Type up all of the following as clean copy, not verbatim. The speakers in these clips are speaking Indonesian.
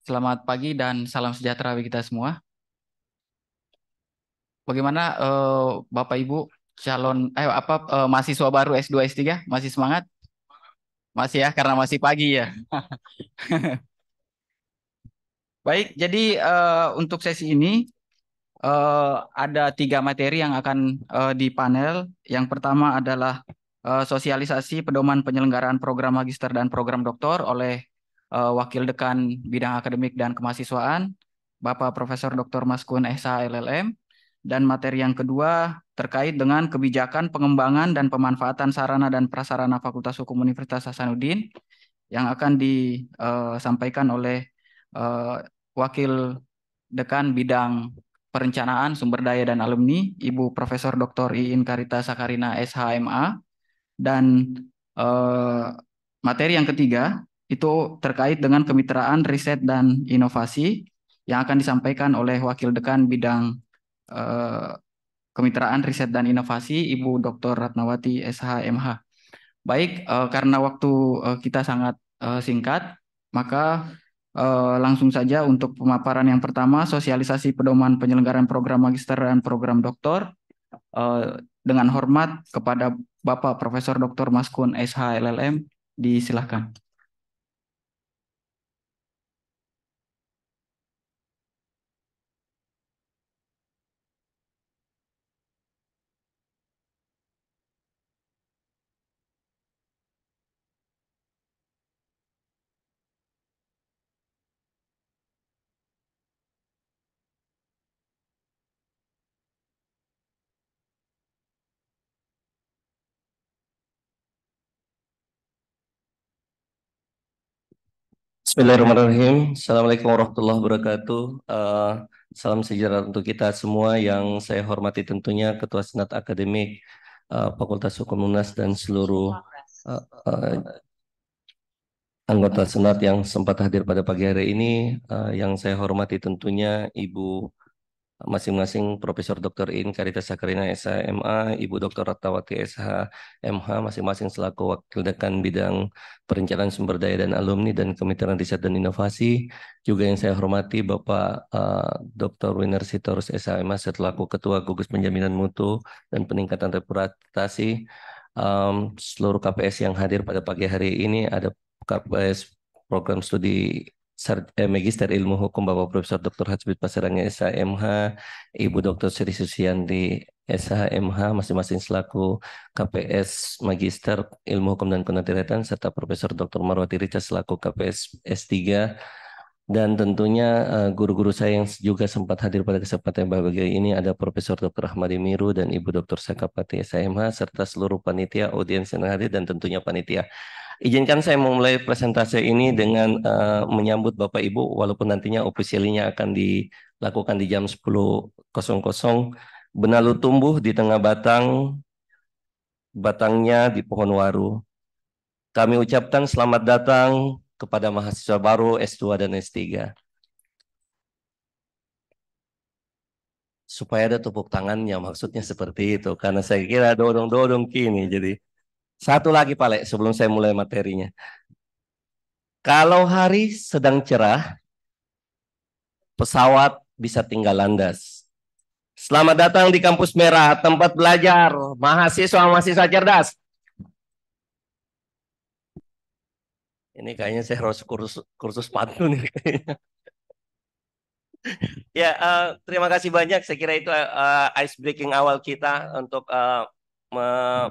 Selamat pagi dan salam sejahtera bagi kita semua. Bagaimana Bapak Ibu calon mahasiswa baru S2 S3 masih semangat? Masih ya karena masih pagi ya. Baik, jadi untuk sesi ini ada tiga materi yang akan di panel. Yang pertama adalah sosialisasi pedoman penyelenggaraan program magister dan program doktor oleh Wakil Dekan Bidang Akademik dan Kemahasiswaan, Bapak Profesor Dr. Maskun SH LLM. Dan materi yang kedua terkait dengan kebijakan pengembangan dan pemanfaatan sarana dan prasarana Fakultas Hukum Universitas Hasanuddin yang akan disampaikan oleh eh, Wakil Dekan Bidang Perencanaan Sumber Daya dan Alumni, Ibu Profesor Dr. Iin Karita Sakarina SHMA, dan eh, materi yang ketiga itu terkait dengan kemitraan riset dan inovasi yang akan disampaikan oleh Wakil Dekan Bidang eh, Kemitraan Riset dan Inovasi, Ibu Dr. Ratnawati SHMH. Baik, karena waktu kita sangat singkat, maka langsung saja untuk pemaparan yang pertama, sosialisasi pedoman penyelenggaraan program magister dan program doktor. Dengan hormat kepada Bapak Profesor Dr. Maskun SH LLM, disilahkan. Bismillahirrahmanirrahim. Assalamualaikum warahmatullahi wabarakatuh. Salam sejahtera untuk kita semua yang saya hormati tentunya Ketua Senat Akademik Fakultas Hukum UNAS dan seluruh uh, uh, anggota Senat yang sempat hadir pada pagi hari ini. Yang saya hormati tentunya Ibu masing-masing Profesor Dr. In Karita Sakarina SHMA, Ibu Dr. Ratnawati SHMH, masing-masing selaku Wakil Dekan Bidang Perencanaan Sumber Daya dan Alumni dan Kemitraan Riset dan Inovasi. Juga yang saya hormati Bapak Dr. Winner Sitorus SHMH selaku Ketua Gugus Penjaminan Mutu dan Peningkatan Reputasi. Seluruh KPS yang hadir pada pagi hari ini, ada KPS Program Studi Magister Ilmu Hukum Bapak Profesor Dr. Hatsbit Pasaranga SHMH, Ibu Dr. Sri Susianti SHMH, masing-masing selaku KPS Magister Ilmu Hukum dan Ketentuan, serta Profesor Dr. Marwati Rica selaku KPS S3. Dan tentunya guru-guru saya yang juga sempat hadir pada kesempatan yang bahagia ini ada Profesor Dr. Ahmadi Miru dan Ibu Dr. Sakapati SHMH, serta seluruh panitia, audiens yang hadir, dan tentunya panitia. Izinkan saya memulai presentasi ini dengan menyambut Bapak Ibu, walaupun nantinya ofisialnya akan dilakukan di jam 10.00. Benalu tumbuh di tengah batangnya di pohon waru. Kami ucapkan selamat datang kepada mahasiswa baru S2 dan S3. Supaya ada tepuk tangannya, maksudnya seperti itu. Karena saya kira dodong-dodong kini. Jadi satu lagi Pak Lek, sebelum saya mulai materinya. Kalau hari sedang cerah, pesawat bisa tinggal landas. Selamat datang di Kampus Merah, tempat belajar mahasiswa-mahasiswa cerdas. Ini kayaknya saya harus kursus pantun nih kayaknya. Ya, terima kasih banyak. Saya kira itu ice breaking awal kita untuk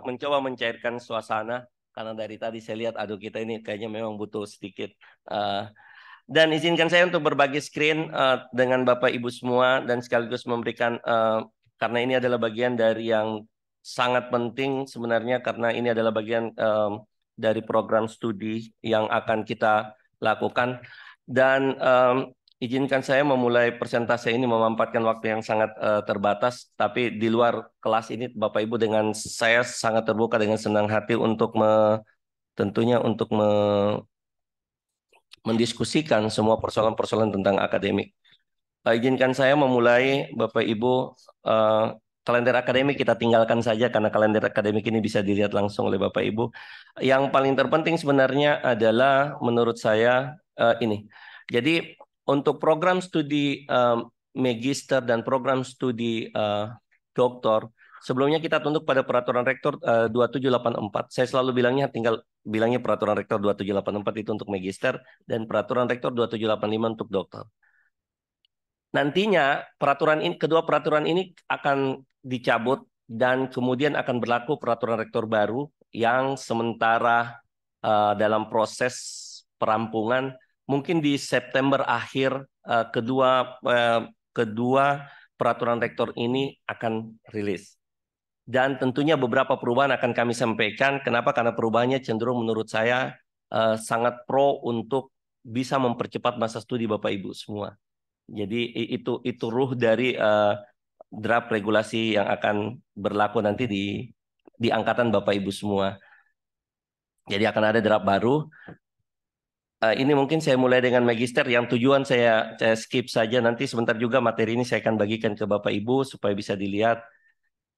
mencoba mencairkan suasana. Karena dari tadi saya lihat, aduh kita ini kayaknya memang butuh sedikit. Dan izinkan saya untuk berbagi screen dengan Bapak Ibu semua dan sekaligus memberikan, karena ini adalah bagian dari yang sangat penting sebenarnya, karena ini adalah bagian dari program studi yang akan kita lakukan. Dan izinkan saya memulai presentasi ini memampatkan waktu yang sangat terbatas, tapi di luar kelas ini Bapak Ibu dengan saya sangat terbuka dengan senang hati untuk tentunya untuk mendiskusikan semua persoalan-persoalan tentang akademik. Izinkan saya memulai Bapak Ibu, kalender akademik kita tinggalkan saja karena kalender akademik ini bisa dilihat langsung oleh Bapak Ibu. Yang paling terpenting sebenarnya adalah menurut saya ini. Jadi untuk program studi magister dan program studi doktor, sebelumnya kita tunduk pada peraturan rektor 2784. Saya selalu bilangnya peraturan rektor 2784 itu untuk magister dan peraturan rektor 2785 untuk doktor. Nantinya kedua peraturan ini akan dicabut dan kemudian akan berlaku peraturan rektor baru yang sementara dalam proses perampungan mungkin di September akhir kedua peraturan rektor ini akan rilis. Dan tentunya beberapa perubahan akan kami sampaikan. Kenapa? Karena perubahannya cenderung menurut saya sangat pro untuk bisa mempercepat masa studi Bapak Ibu semua. Jadi itu ruh dari draft regulasi yang akan berlaku nanti di angkatan Bapak Ibu semua. Jadi akan ada draft baru. Ini mungkin saya mulai dengan magister yang tujuan saya skip saja, nanti sebentar juga materi ini saya akan bagikan ke Bapak Ibu supaya bisa dilihat.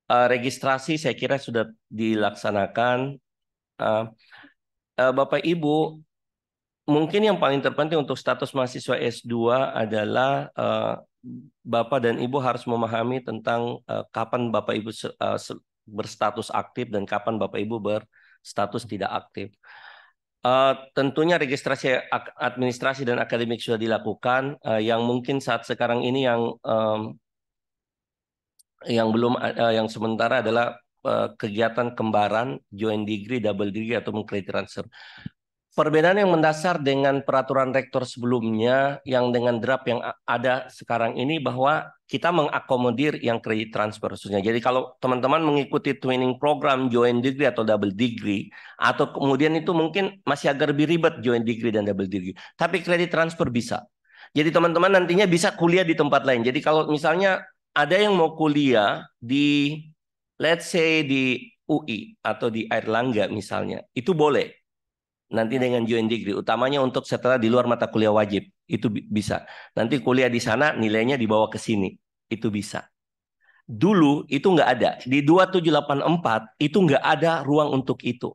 Registrasi saya kira sudah dilaksanakan. Bapak Ibu, mungkin yang paling terpenting untuk status mahasiswa S2 adalah Bapak dan Ibu harus memahami tentang kapan Bapak Ibu berstatus aktif dan kapan Bapak Ibu berstatus tidak aktif. Tentunya registrasi administrasi dan akademik sudah dilakukan. Yang mungkin saat sekarang ini yang belum yang sementara adalah kegiatan kembaran, joint degree, double degree atau credit transfer. Perbedaan yang mendasar dengan peraturan rektor sebelumnya yang dengan draft yang ada sekarang ini bahwa kita mengakomodir yang credit transfer khususnya. Jadi kalau teman-teman mengikuti twinning program, joint degree atau double degree, atau kemudian itu mungkin masih agak lebih ribet joint degree dan double degree. Tapi credit transfer bisa. Jadi teman-teman nantinya bisa kuliah di tempat lain. Jadi kalau misalnya ada yang mau kuliah di, let's say di UI atau di Airlangga misalnya, itu boleh. Nanti dengan joint degree, utamanya untuk setelah di luar mata kuliah wajib, itu bisa. Nanti kuliah di sana nilainya dibawa ke sini, itu bisa. Dulu itu nggak ada. Di 2784 itu nggak ada ruang untuk itu.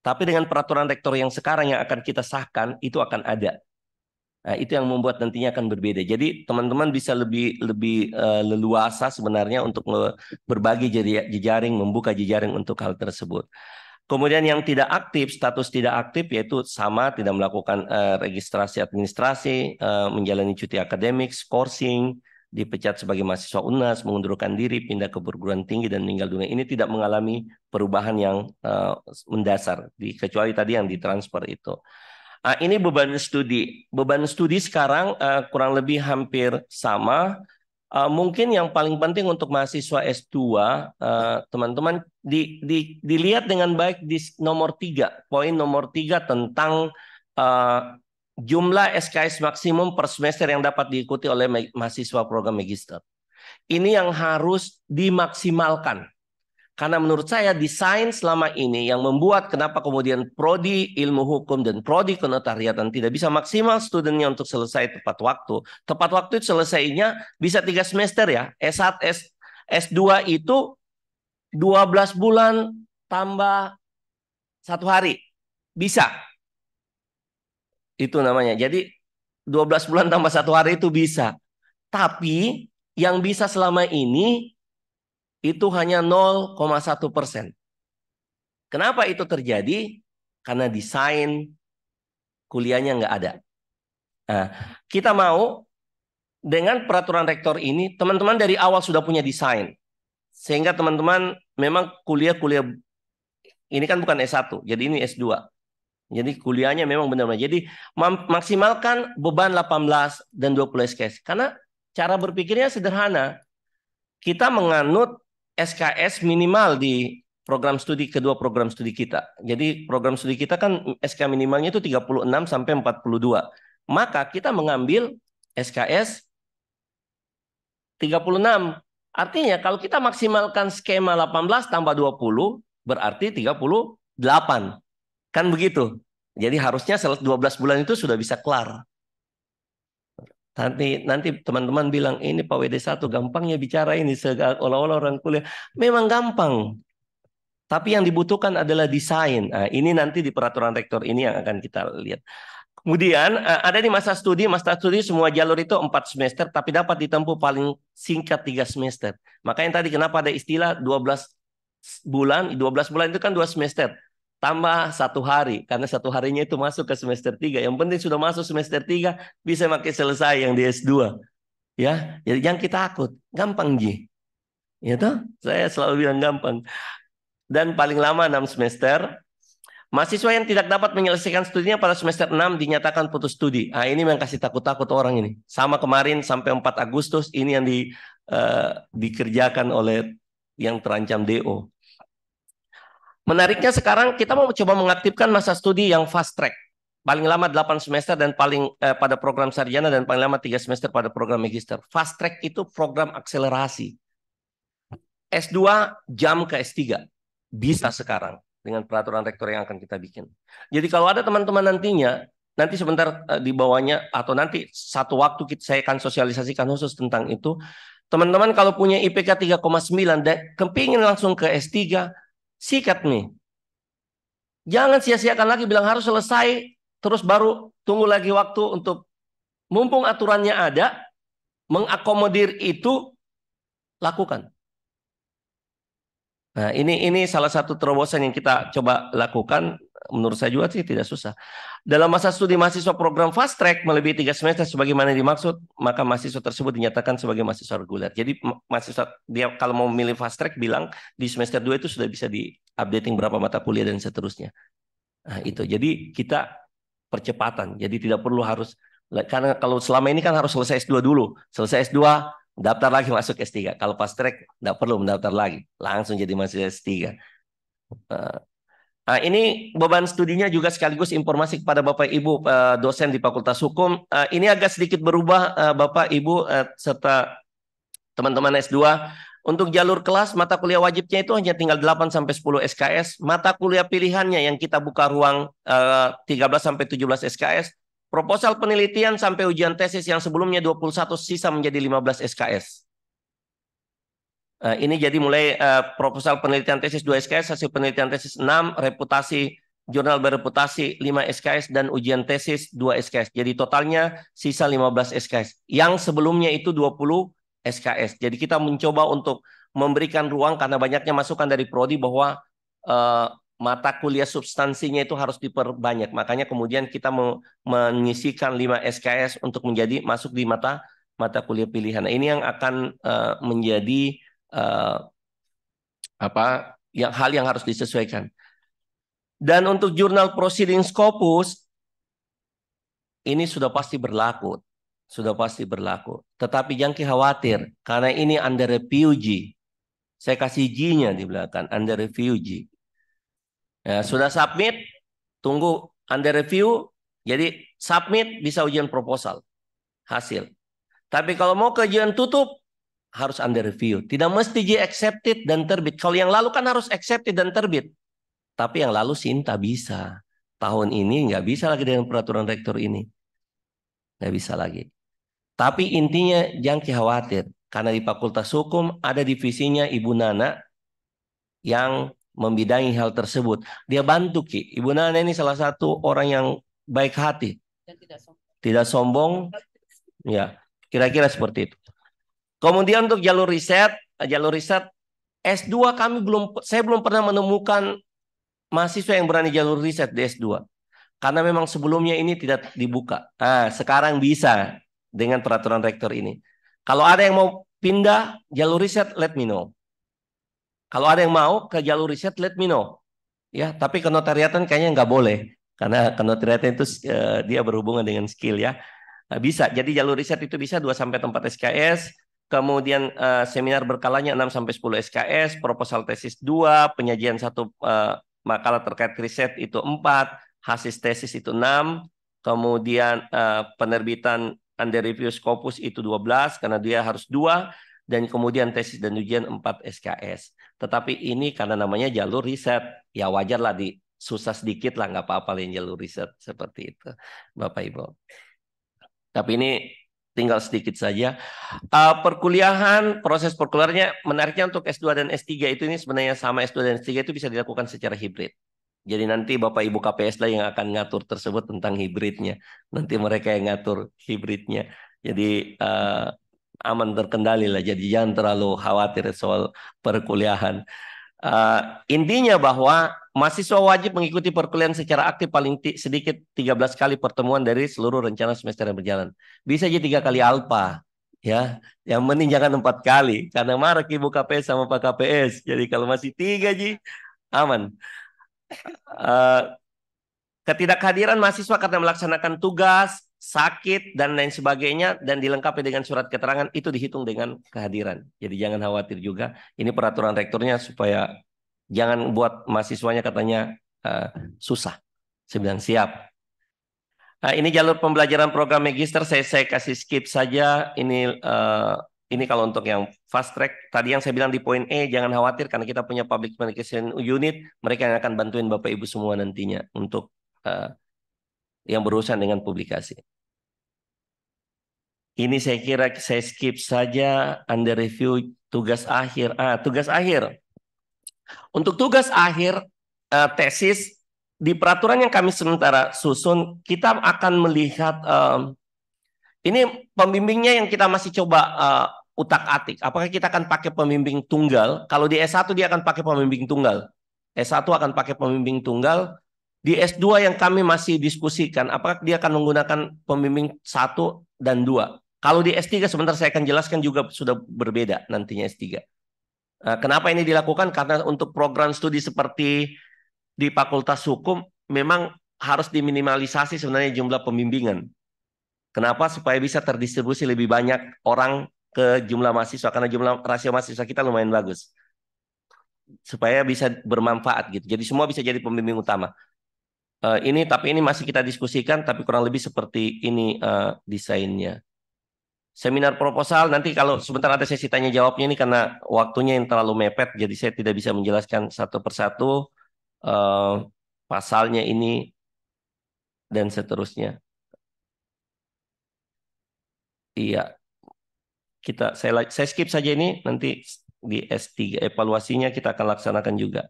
Tapi dengan peraturan rektor yang sekarang yang akan kita sahkan, itu akan ada. Nah, itu yang membuat nantinya akan berbeda. Jadi teman-teman bisa lebih leluasa sebenarnya untuk berbagi jejaring, membuka jejaring untuk hal tersebut. Kemudian yang tidak aktif, status tidak aktif yaitu sama, tidak melakukan registrasi administrasi, menjalani cuti akademik, skorsing, dipecat sebagai mahasiswa UNAS, mengundurkan diri, pindah ke perguruan tinggi dan meninggal dunia. Ini tidak mengalami perubahan yang mendasar, kecuali tadi yang ditransfer itu. Ini beban studi. Beban studi sekarang kurang lebih hampir sama. Mungkin yang paling penting untuk mahasiswa S2, teman-teman dilihat dengan baik di nomor 3, poin nomor 3 tentang jumlah SKS maksimum per semester yang dapat diikuti oleh mahasiswa program magister. Ini yang harus dimaksimalkan. Karena menurut saya desain selama ini yang membuat kenapa kemudian prodi ilmu hukum dan prodi kenotariatan tidak bisa maksimal studennya untuk selesai tepat waktu. Tepat waktu itu selesainya bisa 3 semester ya. S1, S2 itu 12 bulan tambah 1 hari. Bisa. Itu namanya. Jadi 12 bulan tambah 1 hari itu bisa. Tapi yang bisa selama ini itu hanya 0,1%. Kenapa itu terjadi? Karena desain kuliahnya nggak ada. Nah, kita mau dengan peraturan rektor ini, teman-teman dari awal sudah punya desain. Sehingga teman-teman memang kuliah-kuliah, ini kan bukan S1, jadi ini S2. Jadi kuliahnya memang benar-benar. Jadi maksimalkan beban 18 dan 20 SKS. Karena cara berpikirnya sederhana. Kita menganut SKS minimal di program studi kedua program studi kita. Jadi program studi kita kan SK minimalnya itu 36 sampai 42. Maka kita mengambil SKS 36. Artinya kalau kita maksimalkan skema 18 tambah 20 berarti 38. Kan begitu. Jadi harusnya 12 bulan itu sudah bisa kelar. Nanti teman-teman bilang ini Pak WD1 gampangnya bicara ini seolah-olah orang kuliah. Memang gampang. Tapi yang dibutuhkan adalah desain. Nah, ini nanti di peraturan rektor ini yang akan kita lihat. Kemudian ada di masa studi semua jalur itu 4 semester, tapi dapat ditempuh paling singkat 3 semester. Makanya tadi kenapa ada istilah 12 bulan, 12 bulan itu kan 2 semester. Tambah 1 hari, karena 1 harinya itu masuk ke semester 3. Yang penting sudah masuk semester 3, bisa makin selesai yang di S2. Ya, jadi jangan kita takut, gampang Ji. Ya toh? Saya selalu bilang gampang. Dan paling lama 6 semester. Mahasiswa yang tidak dapat menyelesaikan studinya pada semester 6 dinyatakan putus studi. Ah, ini yang kasih takut-takut orang ini. Sama kemarin sampai 4 Agustus ini yang dikerjakan oleh yang terancam DO. Menariknya sekarang kita mau coba mengaktifkan masa studi yang fast track. Paling lama 8 semester dan pada program sarjana dan paling lama 3 semester pada program magister. Fast track itu program akselerasi. S2 jam ke S3. Bisa sekarang dengan peraturan rektor yang akan kita bikin. Jadi kalau ada teman-teman nanti sebentar di bawahnya atau nanti satu waktu saya akan sosialisasikan khusus tentang itu. Teman-teman kalau punya IPK 3,9 dan kepingin langsung ke S3, sikat nih. Jangan sia-siakan lagi bilang harus selesai, terus baru tunggu lagi waktu untuk mumpung aturannya ada, mengakomodir itu, lakukan. Nah, ini salah satu terobosan yang kita coba lakukan. Menurut saya juga sih tidak susah. Dalam masa studi mahasiswa program fast track melebihi 3 semester sebagaimana dimaksud, maka mahasiswa tersebut dinyatakan sebagai mahasiswa reguler. Jadi mahasiswa dia kalau mau memilih fast track bilang di semester 2 itu sudah bisa di-updating berapa mata kuliah dan seterusnya. Nah, itu. Jadi kita percepatan. Jadi tidak perlu harus, karena kalau selama ini kan harus selesai S2 dulu. Selesai S2 daftar lagi masuk S3. Kalau fast track, tidak perlu mendaftar lagi. Langsung jadi mahasiswa S3. Nah, ini beban studinya juga sekaligus informasi kepada Bapak Ibu dosen di Fakultas Hukum. Ini agak sedikit berubah Bapak Ibu serta teman-teman S2. Untuk jalur kelas, mata kuliah wajibnya itu hanya tinggal 8 sampai 10 SKS. Mata kuliah pilihannya yang kita buka ruang 13 sampai 17 SKS. Proposal penelitian sampai ujian tesis yang sebelumnya 21 sisa menjadi 15 SKS. Ini jadi mulai proposal penelitian tesis 2 SKS, hasil penelitian tesis 6, reputasi, jurnal bereputasi 5 SKS, dan ujian tesis 2 SKS. Jadi totalnya sisa 15 SKS. Yang sebelumnya itu 20 SKS. Jadi kita mencoba untuk memberikan ruang karena banyaknya masukan dari Prodi bahwa mata kuliah substansinya itu harus diperbanyak. Makanya kemudian kita menyisikan 5 SKS untuk masuk di mata kuliah pilihan. Nah, ini yang akan menjadi hal yang harus disesuaikan. Dan untuk jurnal proceeding Scopus ini sudah pasti berlaku. Tetapi jangan khawatir karena ini under review G. Saya kasih G-nya di belakang, under review G. Ya, sudah submit, tunggu under review. Jadi submit bisa ujian proposal hasil. Tapi kalau mau ke ujian tutup harus under review. Tidak mesti J accepted dan terbit. Kalau yang lalu kan harus accepted dan terbit. Tapi yang lalu Sinta bisa. Tahun ini nggak bisa lagi dengan peraturan rektor ini. Nggak bisa lagi. Tapi intinya jangan khawatir. Karena di Fakultas Hukum ada divisinya Ibu Nana yang membidangi hal tersebut. Dia bantu Ki. Ibu Nana ini salah satu orang yang baik hati. Dan tidak sombong. Ya, kira-kira seperti itu. Kemudian untuk jalur riset S2 saya belum pernah menemukan mahasiswa yang berani jalur riset di S2. Karena memang sebelumnya ini tidak dibuka. Sekarang bisa dengan peraturan rektor ini. Kalau ada yang mau pindah jalur riset, let me know. Kalau ada yang mau ke jalur riset, let me know. Ya, tapi kenotariatan kayaknya nggak boleh. Karena kenotariatan itu dia berhubungan dengan skill ya. Bisa. Jadi jalur riset itu bisa 2 sampai 4 SKS. Kemudian seminar berkalanya 6 sampai 10 SKS, proposal tesis 2, penyajian 1 makalah terkait riset itu 4, hasil tesis itu 6, kemudian penerbitan under review Scopus itu 12 karena dia harus 2, dan kemudian tesis dan ujian 4 SKS. Tetapi ini karena namanya jalur riset, ya wajarlah susah sedikit lah, nggak apa-apa yang jalur riset seperti itu, Bapak Ibu. Tapi ini tinggal sedikit saja. Proses perkuliahannya menariknya untuk S2 dan S3 itu ini sebenarnya sama, S2 dan S3 itu bisa dilakukan secara hibrid. Jadi nanti Bapak Ibu KPS lah yang akan ngatur tersebut tentang hibridnya. Nanti mereka yang ngatur hibridnya. Jadi aman terkendali lah. Jadi jangan terlalu khawatir soal perkuliahan. Intinya bahwa mahasiswa wajib mengikuti perkuliahan secara aktif paling sedikit 13 kali pertemuan dari seluruh rencana semester yang berjalan. Bisa aja 3 kali alfa. Ya, yang penting jangan 4 kali. Karena marah Ibu KPS sama Pak KPS. Jadi kalau masih 3 Ji, aman. Eh, Ketidakhadiran mahasiswa karena melaksanakan tugas, sakit, dan lain sebagainya, dan dilengkapi dengan surat keterangan, itu dihitung dengan kehadiran. Jadi jangan khawatir juga. Ini peraturan rektornya supaya jangan buat mahasiswanya katanya susah. Saya bilang siap. Nah, ini jalur pembelajaran program magister, saya kasih skip saja. Ini kalau untuk yang fast track, tadi yang saya bilang di poin E, jangan khawatir karena kita punya public communication unit, mereka yang akan bantuin Bapak Ibu semua nantinya untuk yang berurusan dengan publikasi. Ini saya kira saya skip saja under review tugas akhir. Tugas akhir. Untuk tugas akhir tesis di peraturan yang kami sementara susun, kita akan melihat ini pembimbingnya yang kita masih coba utak-atik. Apakah kita akan pakai pembimbing tunggal? Kalau di S1 dia akan pakai pembimbing tunggal. S1 akan pakai pembimbing tunggal. Di S2 yang kami masih diskusikan, apakah dia akan menggunakan pembimbing 1 dan 2. Kalau di S3 sebentar saya akan jelaskan juga sudah berbeda nantinya S3. Kenapa ini dilakukan? Karena untuk program studi seperti di Fakultas Hukum memang harus diminimalisasi sebenarnya jumlah pembimbingan. Kenapa? Supaya bisa terdistribusi lebih banyak orang ke jumlah mahasiswa. Karena jumlah rasio mahasiswa kita lumayan bagus. Supaya bisa bermanfaat gitu. Jadi semua bisa jadi pembimbing utama. Tapi ini masih kita diskusikan, tapi kurang lebih seperti ini desainnya. Seminar proposal nanti kalau sebentar ada sesi tanya jawabnya ini karena waktunya yang terlalu mepet, jadi saya tidak bisa menjelaskan satu persatu pasalnya ini dan seterusnya. Iya, saya skip saja ini nanti di S3 evaluasinya kita akan laksanakan juga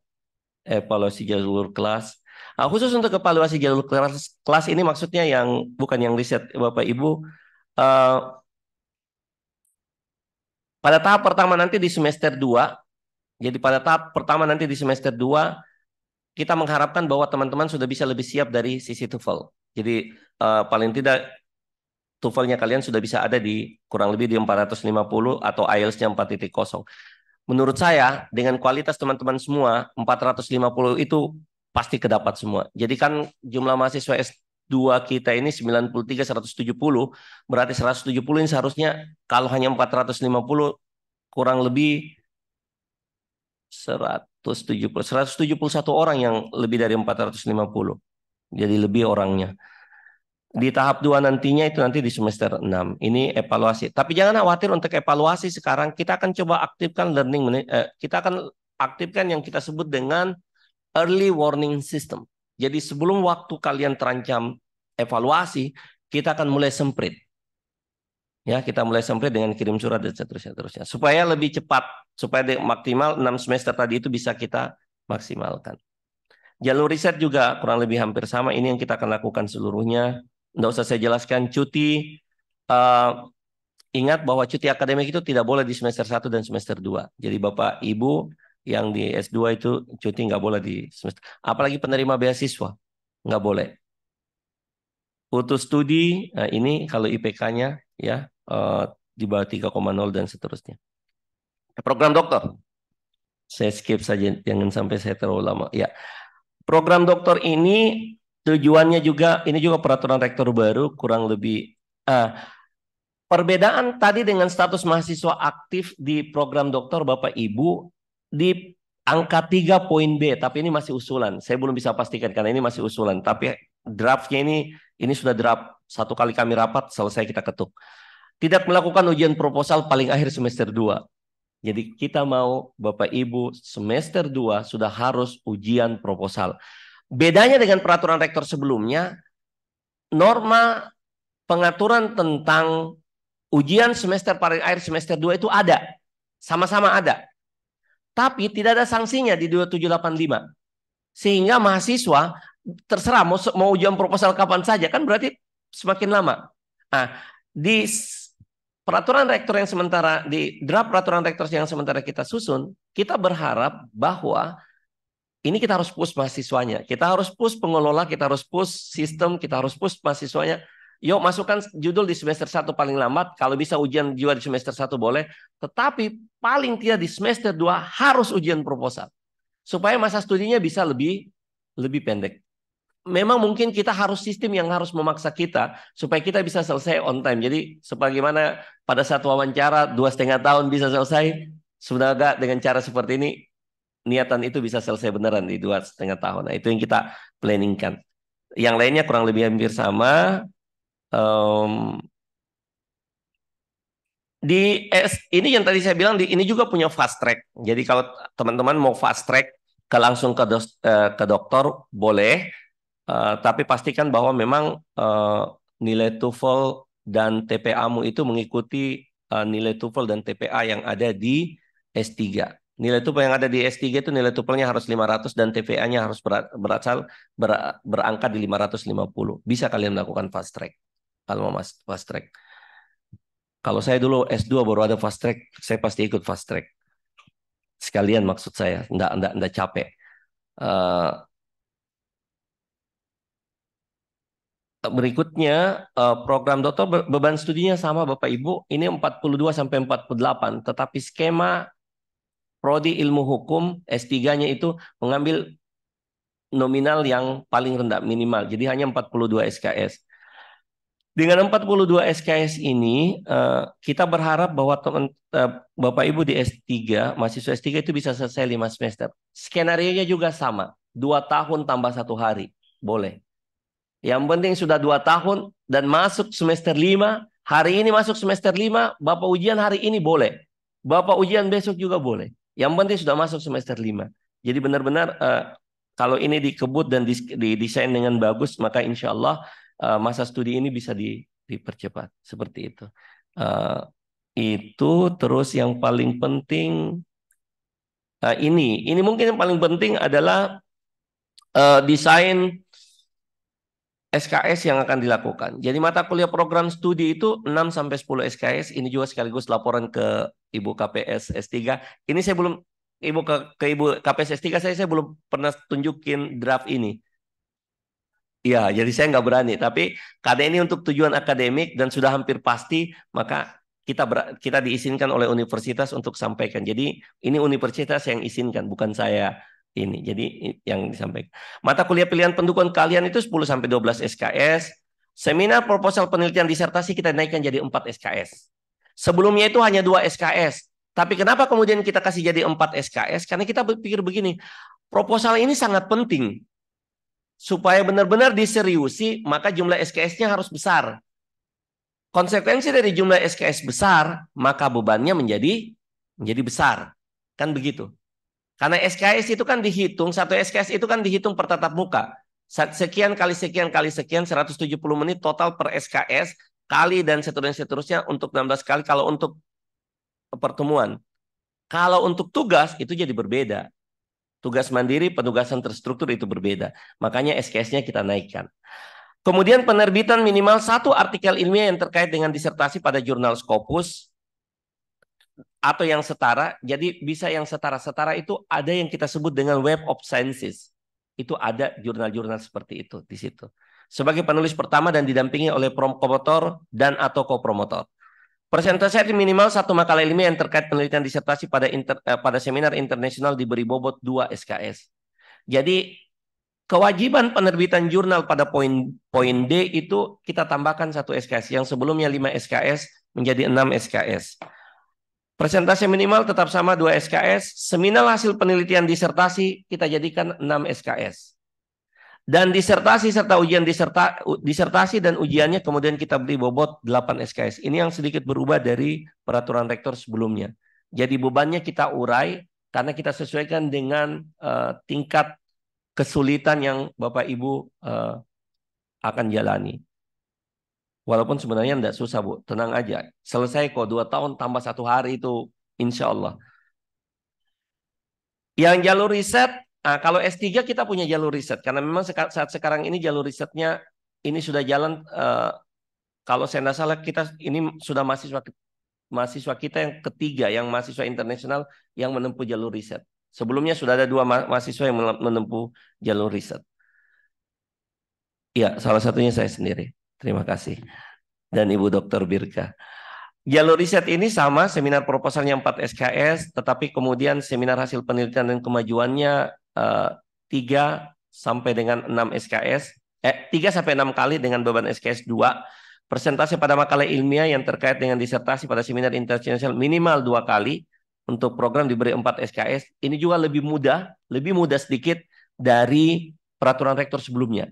evaluasi jalur kelas. Khusus untuk evaluasi jalur kelas ini maksudnya yang bukan yang riset Bapak Ibu. Pada tahap pertama nanti di semester 2, jadi pada tahap pertama nanti di semester 2, kita mengharapkan bahwa teman-teman sudah bisa lebih siap dari sisi TOEFL. Jadi paling tidak TOEFL-nya kalian sudah bisa ada di kurang lebih di 450 atau IELTS-nya 4.0. Menurut saya, dengan kualitas teman-teman semua, 450 itu pasti kedapat semua. Jadi kan jumlah mahasiswa S2 kita ini 93, 170, berarti 170 ini seharusnya kalau hanya 450, kurang lebih 171 orang yang lebih dari 450. Jadi lebih orangnya. Di tahap 2 nantinya itu nanti di semester 6. Ini evaluasi. Tapi jangan khawatir untuk evaluasi sekarang. Kita akan coba aktifkan kita akan aktifkan yang kita sebut dengan early warning system. Jadi sebelum waktu kalian terancam evaluasi, kita akan mulai semprit. Ya, kita mulai semprit dengan kirim surat dan seterusnya. Supaya lebih cepat, supaya maksimal 6 semester tadi itu bisa kita maksimalkan. Jalur riset juga kurang lebih hampir sama. Ini yang kita akan lakukan seluruhnya. Nggak usah saya jelaskan. Cuti, ingat bahwa cuti akademik itu tidak boleh di semester 1 dan semester 2. Jadi Bapak Ibu yang di S2 itu cuti nggak boleh di semester. Apalagi penerima beasiswa, nggak boleh. Putus studi, ini kalau IPK-nya ya di bawah 3,0 dan seterusnya. Program doktor, saya skip saja, jangan sampai saya terlalu lama. Ya, program doktor ini tujuannya juga, ini juga peraturan rektor baru, kurang lebih. Perbedaan tadi dengan status mahasiswa aktif di program doktor Bapak Ibu di angka 3 poin B, tapi ini masih usulan. Saya belum bisa pastikan karena ini masih usulan. Tapi draftnya ini sudah draft. Satu kali kami rapat, selesai kita ketuk. Tidak melakukan ujian proposal paling akhir semester 2. Jadi kita mau Bapak Ibu semester 2 sudah harus ujian proposal. Bedanya dengan peraturan rektor sebelumnya, norma pengaturan tentang ujian semester paling akhir semester 2 itu ada. Sama-sama ada. Tapi tidak ada sanksinya di 2785. Sehingga mahasiswa terserah mau ujian proposal kapan saja, kan berarti semakin lama. Nah, di peraturan rektor yang sementara, di draft peraturan rektor yang sementara kita susun, kita berharap bahwa ini kita harus push mahasiswanya, kita harus push pengelola, kita harus push sistem, kita harus push mahasiswanya. Yuk masukkan judul di semester 1 paling lambat, kalau bisa ujian juga di semester 1 boleh, tetapi paling tidak di semester 2 harus ujian proposal. Supaya masa studinya bisa lebih pendek. Memang mungkin kita harus sistem yang harus memaksa kita supaya kita bisa selesai on time. Jadi sebagaimana pada satu wawancara 2,5 tahun bisa selesai, semoga dengan cara seperti ini niatan itu bisa selesai beneran di 2,5 tahun. Nah, itu yang kita planningkan. Yang lainnya kurang lebih hampir sama. Ini yang tadi saya bilang ini juga punya fast track. Jadi kalau teman-teman mau fast track langsung ke dokter boleh. Tapi pastikan bahwa memang nilai TOEFL dan TPA-mu itu mengikuti nilai TOEFL dan TPA yang ada di S3. Nilai TOEFL yang ada di S3 itu nilai TOEFL-nya harus 500 dan TPA-nya harus berangkat di 550. Bisa kalian lakukan fast track. Kalau mau fast track. Kalau saya dulu S2 baru ada fast track, saya pasti ikut fast track. Sekalian maksud saya, enggak capek. Berikutnya program doktor beban studinya sama Bapak Ibu, ini 42 sampai 48, tetapi skema prodi ilmu hukum S3-nya itu mengambil nominal yang paling rendah minimal, jadi hanya 42 SKS. Dengan 42 SKS ini kita berharap bahwa Bapak Ibu di S3, mahasiswa S3 itu bisa selesai 5 semester. Skenario-nya juga sama, 2 tahun tambah 1 hari, boleh. Yang penting sudah 2 tahun dan masuk semester 5. Hari ini masuk semester 5, Bapak ujian hari ini boleh. Bapak ujian besok juga boleh. Yang penting sudah masuk semester 5. Jadi benar-benar kalau ini dikebut dan didesain dengan bagus, maka insya Allah masa studi ini bisa dipercepat. Seperti itu. Itu terus yang paling penting, ini mungkin yang paling penting adalah desain SKS yang akan dilakukan. Jadi mata kuliah program studi itu 6 sampai 10 SKS. Ini juga sekaligus laporan ke Ibu KPS S3. Ini saya belum ke Ibu KPS S3 saya belum pernah tunjukin draft ini. Ya, jadi saya nggak berani. Tapi karena ini untuk tujuan akademik dan sudah hampir pasti, maka kita diizinkan oleh universitas untuk sampaikan. Jadi ini universitas yang izinkan, bukan saya ini. Jadi yang disampaikan. Mata kuliah pilihan pendukung kalian itu 10 sampai 12 SKS. Seminar proposal penelitian disertasi kita naikkan jadi 4 SKS. Sebelumnya itu hanya 2 SKS. Tapi kenapa kemudian kita kasih jadi 4 SKS? Karena kita berpikir begini, proposal ini sangat penting. Supaya benar-benar diseriusi, maka jumlah SKS-nya harus besar. Konsekuensi dari jumlah SKS besar, maka bebannya menjadi besar. Kan begitu. Karena SKS itu kan dihitung, satu SKS itu kan dihitung per tatap muka. Sekian kali sekian kali sekian, 170 menit total per SKS, kali dan seterusnya untuk 16 kali kalau untuk pertemuan. Kalau untuk tugas, itu jadi berbeda. Tugas mandiri, penugasan terstruktur itu berbeda. Makanya SKS-nya kita naikkan. Kemudian penerbitan minimal 1 artikel ilmiah yang terkait dengan disertasi pada jurnal Scopus atau yang setara. Jadi bisa yang setara-setara itu ada yang kita sebut dengan Web of Sciences. Itu ada jurnal-jurnal seperti itu di situ. Sebagai penulis pertama dan didampingi oleh promotor dan atau kopromotor. Persentase minimal 1 makalah ilmiah yang terkait penelitian disertasi pada seminar internasional diberi bobot 2 SKS. Jadi kewajiban penerbitan jurnal pada poin D itu kita tambahkan 1 SKS. Yang sebelumnya 5 SKS menjadi 6 SKS. Persentase minimal tetap sama 2 SKS. Seminar hasil penelitian disertasi kita jadikan 6 SKS. Dan disertasi serta ujian disertasi dan ujiannya kemudian kita beri bobot 8 SKS. Ini yang sedikit berubah dari peraturan rektor sebelumnya. Jadi bebannya kita urai karena kita sesuaikan dengan tingkat kesulitan yang Bapak Ibu akan jalani. Walaupun sebenarnya tidak susah, Bu. Tenang aja. Selesai kok 2 tahun tambah 1 hari itu insya Allah. Yang jalur riset Nah, kalau S3 kita punya jalur riset karena memang saat sekarang ini jalur risetnya ini sudah jalan. Kalau saya tidak salah kita ini sudah mahasiswa kita yang ketiga, yang mahasiswa internasional yang menempuh jalur riset. Sebelumnya sudah ada dua mahasiswa yang menempuh jalur riset. Ya, salah satunya saya sendiri. Terima kasih. Dan Ibu Dr. Birka. Jalur riset ini sama, seminar proposalnya 4 SKS, tetapi kemudian seminar hasil penelitian dan kemajuannya 3 sampai dengan 6 SKS, 3 sampai 6 kali dengan beban SKS 2. Persentase pada makalah ilmiah yang terkait dengan disertasi pada seminar internasional minimal 2 kali. Untuk program diberi 4 SKS. Ini juga lebih mudah sedikit dari peraturan rektor sebelumnya.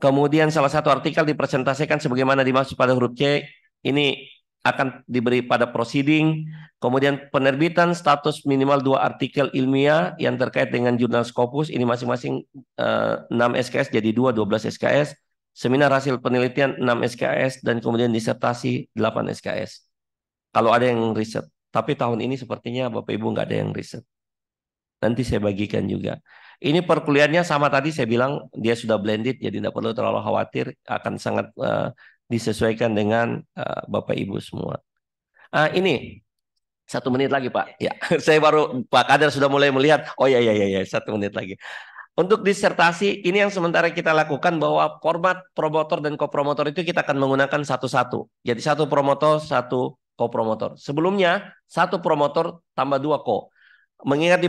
Kemudian salah satu artikel dipresentasikan sebagaimana dimaksud pada huruf C, ini akan diberi pada proceeding. Kemudian penerbitan status minimal 2 artikel ilmiah yang terkait dengan jurnal Scopus, ini masing-masing 6 SKS jadi 12 SKS. Seminar hasil penelitian 6 SKS dan kemudian disertasi 8 SKS. Kalau ada yang riset. Tapi tahun ini sepertinya Bapak Ibu nggak ada yang riset. Nanti saya bagikan juga. Ini perkuliahannya sama tadi saya bilang dia sudah blended jadi tidak perlu terlalu khawatir akan sangat disesuaikan dengan Bapak Ibu semua. Ini 1 menit lagi Pak. Ya, saya baru Pak Kader sudah mulai melihat. Oh ya ya ya ya 1 menit lagi. Untuk disertasi ini yang sementara kita lakukan bahwa format promotor dan kopromotor itu kita akan menggunakan satu-satu. Jadi 1 promotor, 1 kopromotor. Sebelumnya 1 promotor tambah 2 ko. Mengingat di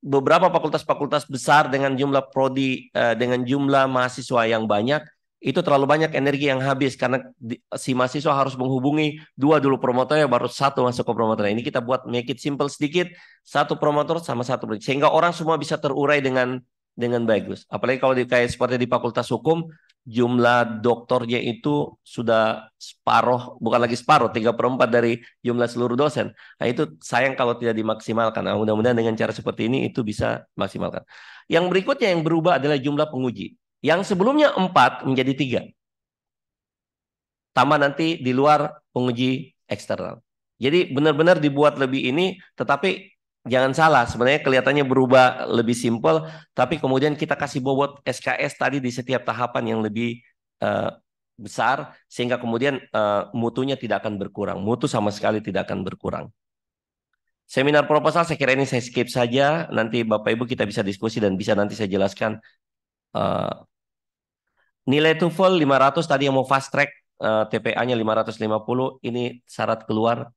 beberapa fakultas-fakultas besar dengan jumlah prodi dengan jumlah mahasiswa yang banyak, itu terlalu banyak energi yang habis karena si mahasiswa harus menghubungi 2 dulu promotornya baru 1 masuk ke promotor. Ini kita buat make it simple sedikit, 1 promotor sama 1 prodi sehingga orang semua bisa terurai dengan bagus. Apalagi kalau kayak seperti di Fakultas Hukum, jumlah doktornya itu sudah separuh, bukan lagi separuh, 3/4 dari jumlah seluruh dosen. Nah itu sayang kalau tidak dimaksimalkan. Nah, mudah-mudahan dengan cara seperti ini itu bisa maksimalkan. Yang berikutnya yang berubah adalah jumlah penguji. Yang sebelumnya 4 menjadi 3. Tambah nanti di luar penguji eksternal. Jadi benar-benar dibuat lebih ini, tetapi jangan salah, sebenarnya kelihatannya berubah lebih simpel, tapi kemudian kita kasih bobot SKS tadi di setiap tahapan yang lebih uh, besar, sehingga kemudian mutunya tidak akan berkurang. Mutu sama sekali tidak akan berkurang. Seminar proposal saya kira ini saya skip saja, nanti Bapak Ibu kita bisa diskusi dan bisa nanti saya jelaskan. Uh, Nilai TOEFL 500 tadi yang mau fast track, TPA-nya 550, ini syarat keluar.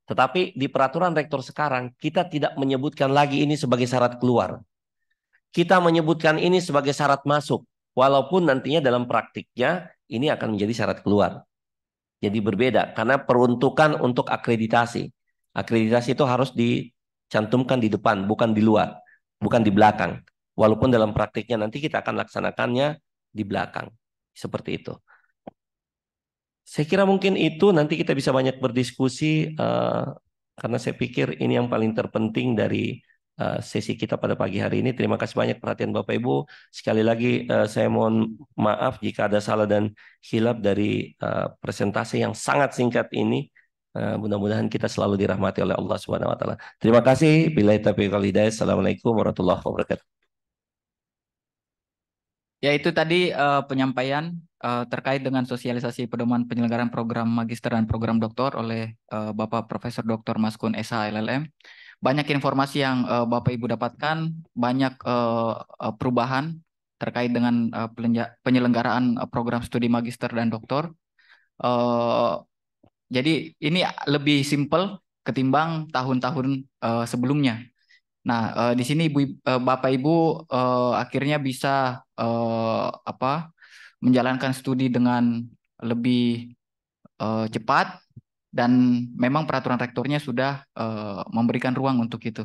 Tetapi di peraturan rektor sekarang, kita tidak menyebutkan lagi ini sebagai syarat keluar. Kita menyebutkan ini sebagai syarat masuk. Walaupun nantinya dalam praktiknya, ini akan menjadi syarat keluar. Jadi berbeda, karena peruntukan untuk akreditasi. Akreditasi itu harus dicantumkan di depan, bukan di luar, bukan di belakang. Walaupun dalam praktiknya nanti kita akan laksanakannya di belakang. Seperti itu. Saya kira mungkin itu nanti kita bisa banyak berdiskusi karena saya pikir ini yang paling terpenting dari sesi kita pada pagi hari ini. Terima kasih banyak perhatian Bapak Ibu. Sekali lagi saya mohon maaf jika ada salah dan hilaf dari presentasi yang sangat singkat ini. Mudah-mudahan kita selalu dirahmati oleh Allah Subhanahu wa taala. Terima kasih. Billahi taufiq wal hidayah. Assalamualaikum warahmatullahi wabarakatuh. Ya itu tadi penyampaian terkait dengan sosialisasi pedoman penyelenggaraan program magister dan program doktor oleh Bapak Profesor Dr. Maskun SH LLM. Banyak informasi yang Bapak Ibu dapatkan, banyak perubahan terkait dengan penyelenggaraan program studi magister dan doktor. Eh, jadi ini lebih simpel ketimbang tahun-tahun sebelumnya. Nah, di sini Bapak Ibu akhirnya bisa apa menjalankan studi dengan lebih cepat dan memang peraturan rektornya sudah memberikan ruang untuk itu.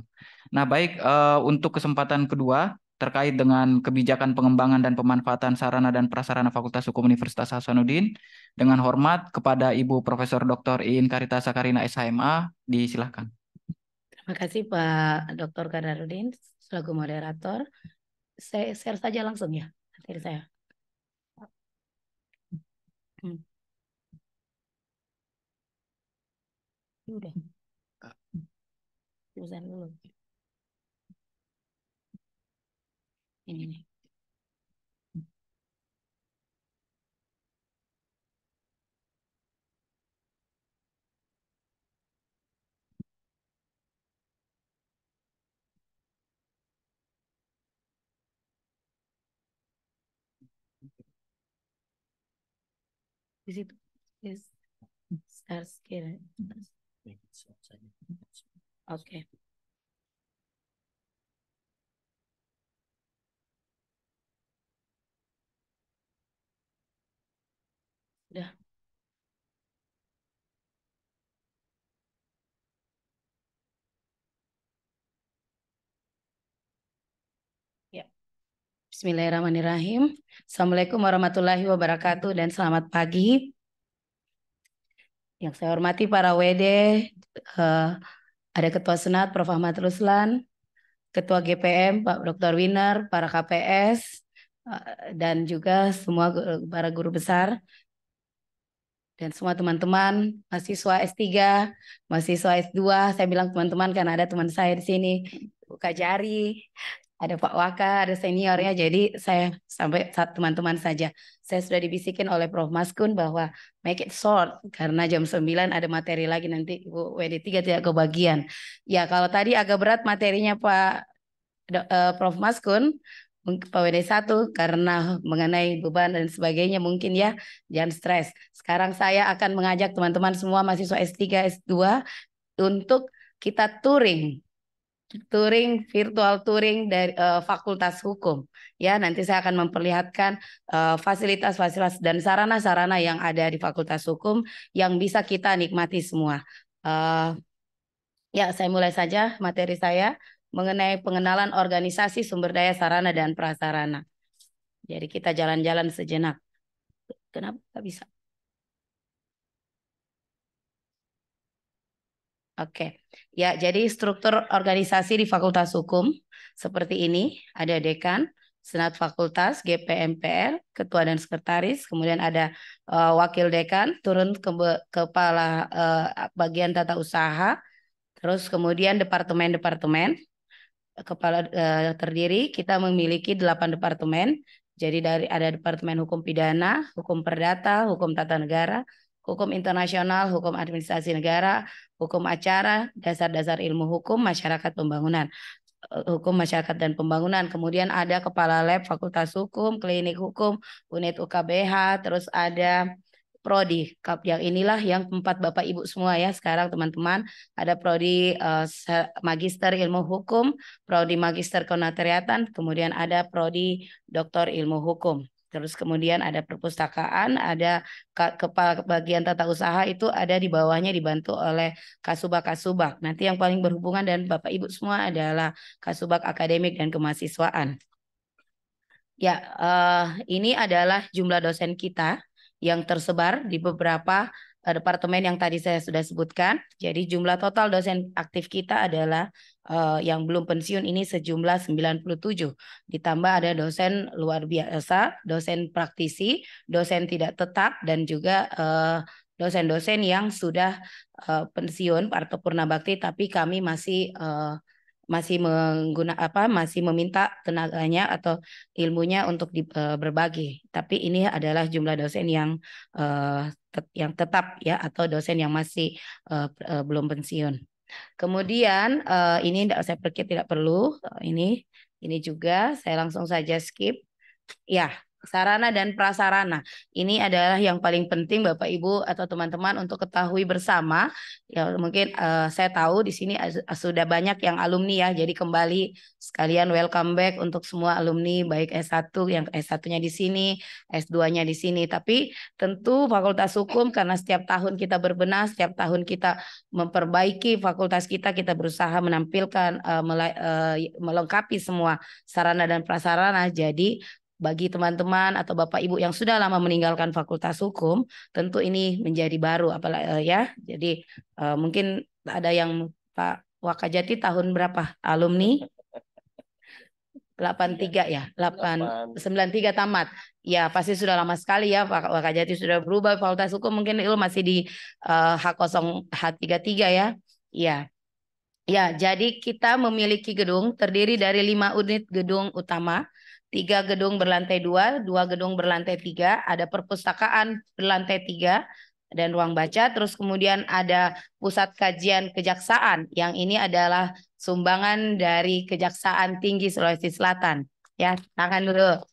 Nah, baik untuk kesempatan kedua terkait dengan kebijakan pengembangan dan pemanfaatan sarana dan prasarana Fakultas Hukum Universitas Hasanuddin, dengan hormat kepada Ibu Profesor Dr. Iin Karita Sakarina SHMA, disilahkan. Terima kasih Pak Dr. Kadarudin selaku moderator. Saya share saja langsung ya materi saya. Udah. Urusan dulu. Ini nih. Di situ. Yes. Start scale. Oke. Udah. Ya. Bismillahirrahmanirrahim. Assalamualaikum warahmatullahi wabarakatuh dan selamat pagi. Yang saya hormati para WD, ada Ketua Senat Prof. Ahmad Ruslan, Ketua GPM Pak Dr. Winner, para KPS, dan juga semua para guru besar, dan semua teman-teman, mahasiswa S3, mahasiswa S2, saya bilang teman-teman karena ada teman saya di sini, Kak Jari, ada Pak Waka, ada seniornya, jadi saya sampai teman-teman saja. Saya sudah dibisikin oleh Prof. Maskun bahwa make it short, karena jam 9 ada materi lagi nanti Bu WD3 tidak kebagian. Ya kalau tadi agak berat materinya Prof. Maskun, Pak WD1 karena mengenai beban dan sebagainya mungkin ya, jangan stres. Sekarang saya akan mengajak teman-teman semua mahasiswa S3, S2 untuk kita touring virtual touring dari Fakultas Hukum. Ya, nanti saya akan memperlihatkan fasilitas-fasilitas dan sarana-sarana yang ada di Fakultas Hukum yang bisa kita nikmati semua. Ya, saya mulai saja materi saya mengenai pengenalan organisasi sumber daya sarana dan prasarana. Jadi kita jalan-jalan sejenak. Kenapa nggak bisa? Oke, ya jadi struktur organisasi di Fakultas Hukum seperti ini. Ada dekan, senat fakultas, GP/MPR, ketua dan sekretaris, kemudian ada wakil dekan, turun ke kepala bagian tata usaha, terus kemudian departemen-departemen. Kepala terdiri kita memiliki 8 departemen. Jadi ada Departemen Hukum Pidana, Hukum Perdata, Hukum Tata Negara, Hukum Internasional, Hukum Administrasi Negara, Hukum Acara, Dasar-dasar Ilmu Hukum, Masyarakat Pembangunan, Hukum Masyarakat dan Pembangunan. Kemudian ada Kepala Lab Fakultas Hukum, Klinik Hukum, Unit UKBH, terus ada Prodi. Yang inilah yang 4 Bapak Ibu semua ya sekarang teman-teman. Ada Prodi Magister Ilmu Hukum, Prodi Magister Kenotariatan, kemudian ada Prodi Doktor Ilmu Hukum. Terus kemudian ada perpustakaan, ada kepala bagian tata usaha itu ada di bawahnya dibantu oleh Kasubag. Nanti yang paling berhubungan dan Bapak Ibu semua adalah Kasubag Akademik dan Kemahasiswaan. Ya, ini adalah jumlah dosen kita yang tersebar di beberapa departemen yang tadi saya sudah sebutkan. Jadi jumlah total dosen aktif kita adalah yang belum pensiun ini sejumlah 97. Ditambah ada dosen luar biasa, dosen praktisi, dosen tidak tetap, dan juga dosen-dosen yang sudah pensiun atau purna bakti, tapi kami masih masih meminta tenaganya atau ilmunya untuk berbagi. Tapi ini adalah jumlah dosen yang tetap ya atau dosen yang masih belum pensiun. Kemudian ini saya pikir tidak perlu ini juga saya langsung saja skip. Ya, sarana dan prasarana. Ini adalah yang paling penting Bapak Ibu atau teman-teman untuk ketahui bersama. Ya, mungkin saya tahu di sini sudah banyak yang alumni ya. Jadi kembali sekalian welcome back untuk semua alumni baik S1 yang S1-nya di sini, S2-nya di sini. Tapi tentu Fakultas Hukum karena setiap tahun kita berbenah, setiap tahun kita memperbaiki fakultas kita berusaha menampilkan melengkapi semua sarana dan prasarana. Jadi bagi teman-teman atau Bapak Ibu yang sudah lama meninggalkan Fakultas Hukum, tentu ini menjadi baru apalagi ya. Jadi mungkin ada yang Pak Wakajati tahun berapa alumni? 83 ya, 93 tamat. Ya, pasti sudah lama sekali ya Pak Wakajati sudah berubah Fakultas Hukum, mungkin itu masih di H0 H33 ya. Iya. Ya, jadi kita memiliki gedung terdiri dari 5 unit gedung utama. 3 gedung berlantai 2, 2 gedung berlantai 3, ada perpustakaan berlantai 3 dan ruang baca. Terus kemudian ada pusat kajian kejaksaan yang ini adalah sumbangan dari Kejaksaan Tinggi Sulawesi Selatan. Ya, tangan dulu.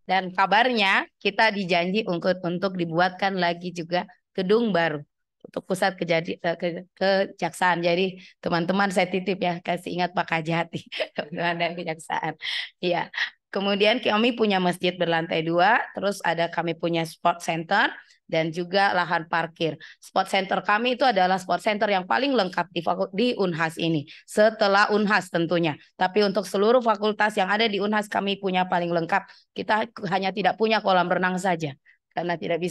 Dan kabarnya kita dijanji untuk dibuatkan lagi juga gedung baru untuk pusat kejaksaan. Jadi teman-teman saya titip ya, kasih ingat Pak Kajati, teman-teman dari kejaksaan. Iya. Kemudian kami punya masjid berlantai 2, terus kami punya sport center dan juga lahan parkir. Sport center kami itu adalah sport center yang paling lengkap di Unhas ini. Setelah Unhas tentunya. Tapi untuk seluruh fakultas yang ada di Unhas kami punya paling lengkap. Kita hanya tidak punya kolam renang saja. Karena tidak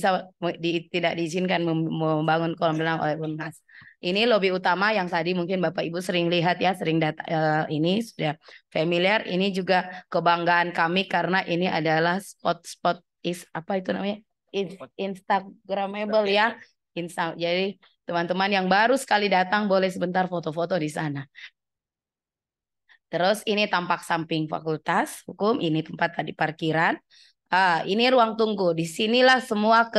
diizinkan membangun kolam renang oleh Unhas. Ini lobi utama yang tadi mungkin Bapak Ibu sering lihat ya, sering ini sudah familiar. Ini juga kebanggaan kami karena ini adalah spot-spot apa itu namanya? Instagramable ya. Jadi teman-teman yang baru sekali datang boleh sebentar foto-foto di sana. Terus ini tampak samping Fakultas Hukum, ini tempat tadi parkiran. Ini ruang tunggu. Di sinilah semua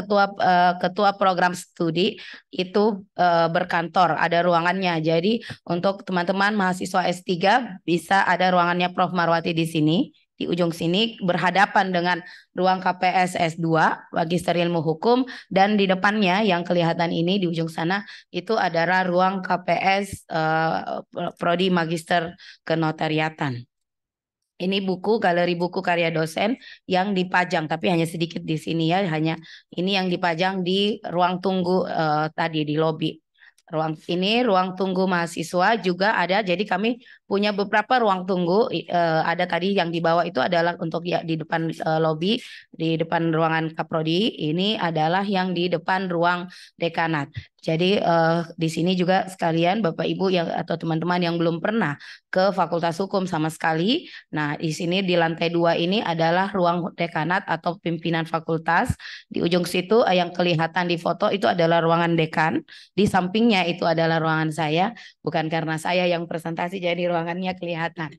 ketua program studi itu berkantor, ada ruangannya. Jadi untuk teman-teman mahasiswa S3 bisa ada ruangannya Prof Marwati di sini. Di ujung sini berhadapan dengan ruang KPS S2, Magister Ilmu Hukum, dan di depannya yang kelihatan ini di ujung sana itu adalah ruang KPS Prodi Magister Kenotariatan. Ini buku, galeri buku karya dosen yang dipajang, tapi hanya sedikit di sini ya, hanya ini yang dipajang di ruang tunggu tadi di lobi. Ruang tunggu mahasiswa juga ada, jadi kami punya beberapa ruang tunggu. Ada tadi yang di bawah itu adalah untuk ya, di depan lobi, di depan ruangan Kaprodi. Ini adalah yang di depan ruang dekanat. Jadi di sini juga sekalian Bapak Ibu yang atau teman-teman yang belum pernah ke Fakultas Hukum sama sekali. Nah, di sini di lantai 2 ini adalah ruang dekanat atau pimpinan fakultas. Di ujung situ yang kelihatan di foto itu adalah ruangan dekan. Di sampingnya itu adalah ruangan saya. Bukan karena saya yang presentasi jadi ruangannya kelihatan.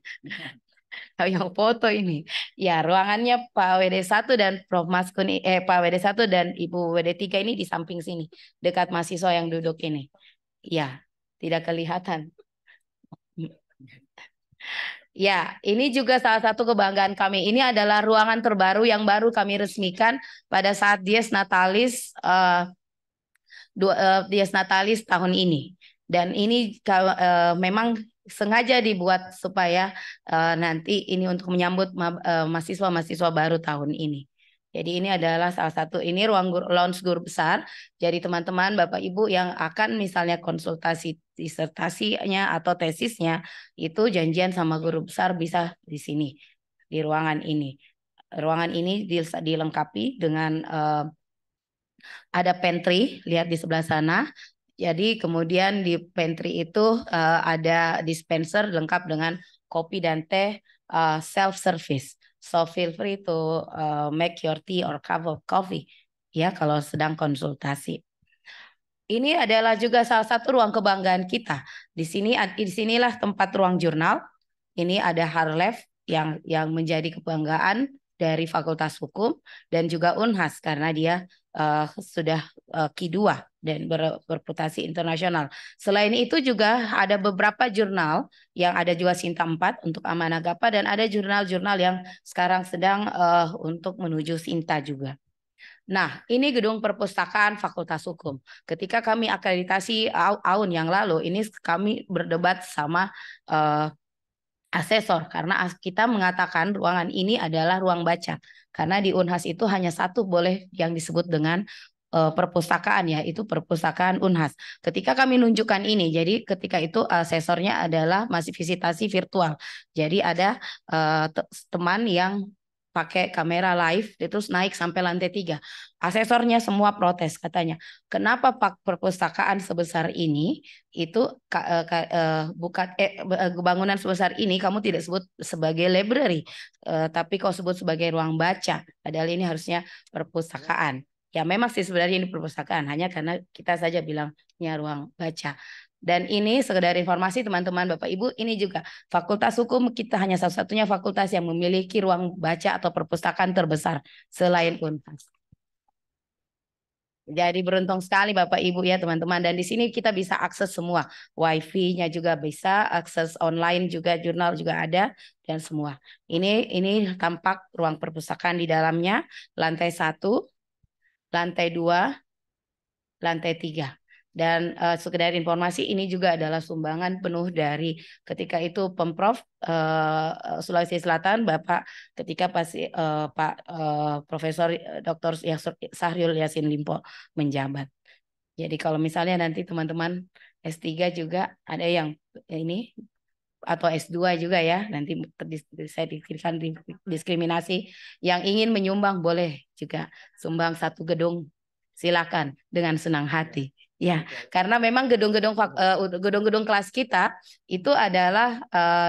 Yang foto ini. Ya, ruangannya Pak WD1 dan Prof Maskun Pak WD1 dan Ibu WD3 ini di samping sini, dekat mahasiswa yang duduk ini. Ya, tidak kelihatan. Ya, ini juga salah satu kebanggaan kami. Ini adalah ruangan terbaru yang baru kami resmikan pada saat Dies Natalis tahun ini. Dan ini memang sengaja dibuat supaya nanti ini untuk menyambut mahasiswa-mahasiswa baru tahun ini. Jadi ini adalah salah satu, ini ruang lounge guru besar. Jadi teman-teman, Bapak Ibu yang akan misalnya konsultasi disertasinya atau tesisnya, itu janjian sama guru besar bisa di sini, di ruangan ini. Ruangan ini dilengkapi dengan ada pantry, lihat di sebelah sana. Jadi kemudian di pantry itu ada dispenser lengkap dengan kopi dan teh self-service. So feel free to make your tea or cup of coffee ya kalau sedang konsultasi. Ini adalah juga salah satu ruang kebanggaan kita. Di sinilah tempat ruang jurnal. Ini ada Harlef yang menjadi kebanggaan dari Fakultas Hukum dan juga Unhas karena dia sudah Q2 dan berputasi internasional. Selain itu juga ada beberapa jurnal yang ada juga Sinta 4 untuk Amanah Gapa dan ada jurnal-jurnal yang sekarang sedang untuk menuju Sinta juga. Nah, ini gedung perpustakaan Fakultas Hukum. Ketika kami akreditasi tahun yang lalu, ini kami berdebat sama asesor karena kita mengatakan ruangan ini adalah ruang baca karena di Unhas itu hanya satu boleh yang disebut dengan perpustakaan ya, itu perpustakaan Unhas. Ketika kami nunjukkan ini, jadi ketika itu asesornya adalah masih visitasi virtual. Jadi ada teman yang pakai kamera live terus naik sampai lantai 3. Asesornya semua protes katanya. Kenapa Pak perpustakaan sebesar ini itu bukan bangunan sebesar ini kamu tidak sebut sebagai library tapi kau sebut sebagai ruang baca. Padahal ini harusnya perpustakaan. Ya memang sih sebenarnya ini perpustakaan hanya karena kita saja bilangnya ruang baca. Dan ini sekedar informasi teman-teman Bapak Ibu, ini juga Fakultas Hukum kita hanya satu-satunya fakultas yang memiliki ruang baca atau perpustakaan terbesar selain Unhas. Jadi beruntung sekali Bapak Ibu ya teman-teman. Dan di sini kita bisa akses semua. Wifi-nya juga bisa, akses online juga, jurnal juga ada dan semua. Ini tampak ruang perpustakaan di dalamnya, lantai 1, lantai 2, lantai 3. Dan sekedar informasi ini juga adalah sumbangan penuh dari ketika itu Pemprov Sulawesi Selatan Bapak ketika Pak Profesor Dr. Syahrul Yassin Limpo menjabat. Jadi kalau misalnya nanti teman-teman S3 juga ada yang ini atau S2 juga ya, nanti saya diberikan diskriminasi yang ingin menyumbang boleh juga sumbang 1 gedung, silakan dengan senang hati. Ya, karena memang gedung-gedung kelas kita itu adalah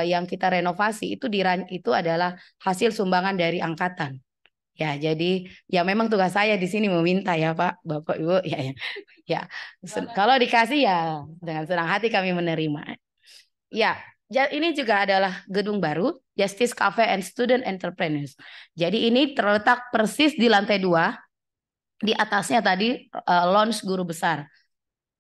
yang kita renovasi itu adalah hasil sumbangan dari angkatan. Ya, jadi ya memang tugas saya di sini meminta ya Pak, Bapak, Ibu ya. Kalau dikasih ya dengan senang hati kami menerima. Ya, ini juga adalah gedung baru Justice Cafe and Student Entrepreneurs. Jadi ini terletak persis di lantai 2. Di atasnya tadi lounge guru besar.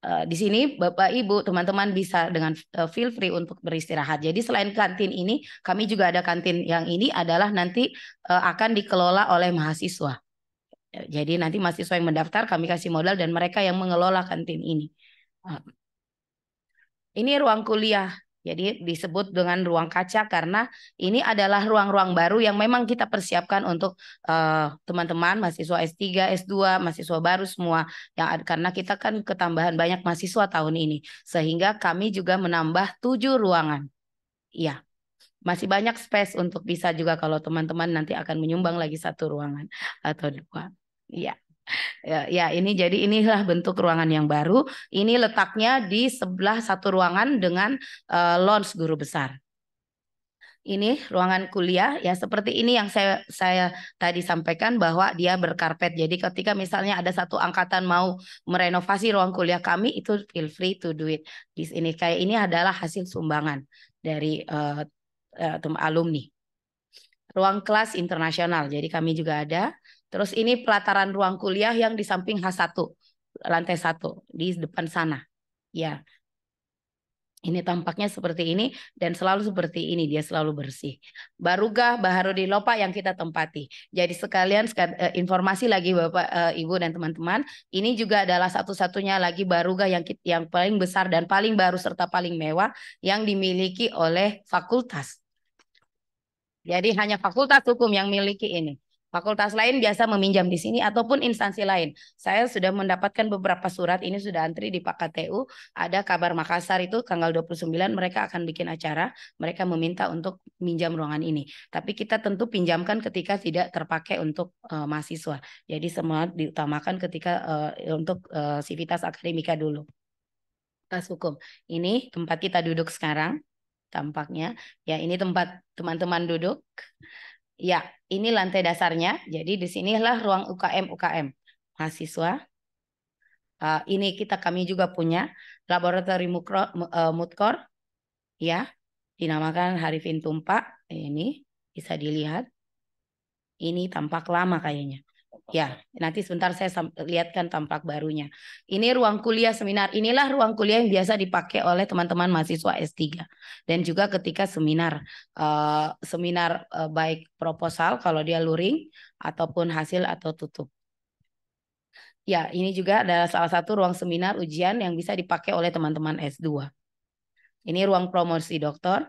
Di sini Bapak Ibu teman-teman bisa dengan feel free untuk beristirahat. Jadi selain kantin ini kami juga ada kantin yang ini adalah nanti akan dikelola oleh mahasiswa. Jadi nanti mahasiswa yang mendaftar kami kasih modal dan mereka yang mengelola kantin ini. Ini ruang kuliah. Jadi disebut dengan ruang kaca karena ini adalah ruang-ruang baru yang memang kita persiapkan untuk teman-teman mahasiswa S3, S2, mahasiswa baru semua karena kita kan ketambahan banyak mahasiswa tahun ini sehingga kami juga menambah 7 ruangan. Iya. Masih banyak space untuk bisa juga kalau teman-teman nanti akan menyumbang lagi 1 ruangan atau 2. Iya. Ya, inilah bentuk ruangan yang baru. Ini letaknya di sebelah 1 ruangan dengan lounge guru besar. Ini ruangan kuliah ya seperti ini yang saya tadi sampaikan bahwa dia berkarpet. Jadi ketika misalnya ada 1 angkatan mau merenovasi ruang kuliah kami itu feel free to do it. Di sini kayak ini adalah hasil sumbangan dari alumni. Ruang kelas internasional. Jadi kami juga ada. Terus ini pelataran ruang kuliah yang di samping H1, lantai 1 di depan sana. Ya. Ini tampaknya seperti ini dan selalu seperti ini, dia selalu bersih. Barugah Baharudin Lopa yang kita tempati. Jadi sekalian informasi lagi Bapak, Ibu dan teman-teman, ini juga adalah satu-satunya lagi barugah yang paling besar dan paling baru serta paling mewah yang dimiliki oleh fakultas. Jadi hanya Fakultas Hukum yang miliki ini. Fakultas lain biasa meminjam di sini ataupun instansi lain. Saya sudah mendapatkan beberapa surat, ini sudah antri di Pak KTU. Ada kabar Makassar itu tanggal 29 mereka akan bikin acara. Mereka meminta untuk minjam ruangan ini. Tapi kita tentu pinjamkan ketika tidak terpakai untuk mahasiswa. Jadi semua diutamakan ketika untuk sivitas akademika dulu. Fakultas Hukum. Ini tempat kita duduk sekarang. Tampaknya ya ini tempat teman-teman duduk ya ini lantai dasarnya jadi di sinilah ruang UKM mahasiswa ini kami juga punya laboratorium Mutkor ya dinamakan Harifin Tumpak ini bisa dilihat ini tampak lama kayaknya. Ya, nanti sebentar saya lihatkan tampak barunya. Ini ruang kuliah seminar. Inilah ruang kuliah yang biasa dipakai oleh teman-teman mahasiswa S3. Dan juga ketika seminar, baik proposal kalau dia luring, ataupun hasil atau tutup. Ya, ini juga adalah salah satu ruang seminar ujian yang bisa dipakai oleh teman-teman S2. Ini ruang promosi doktor.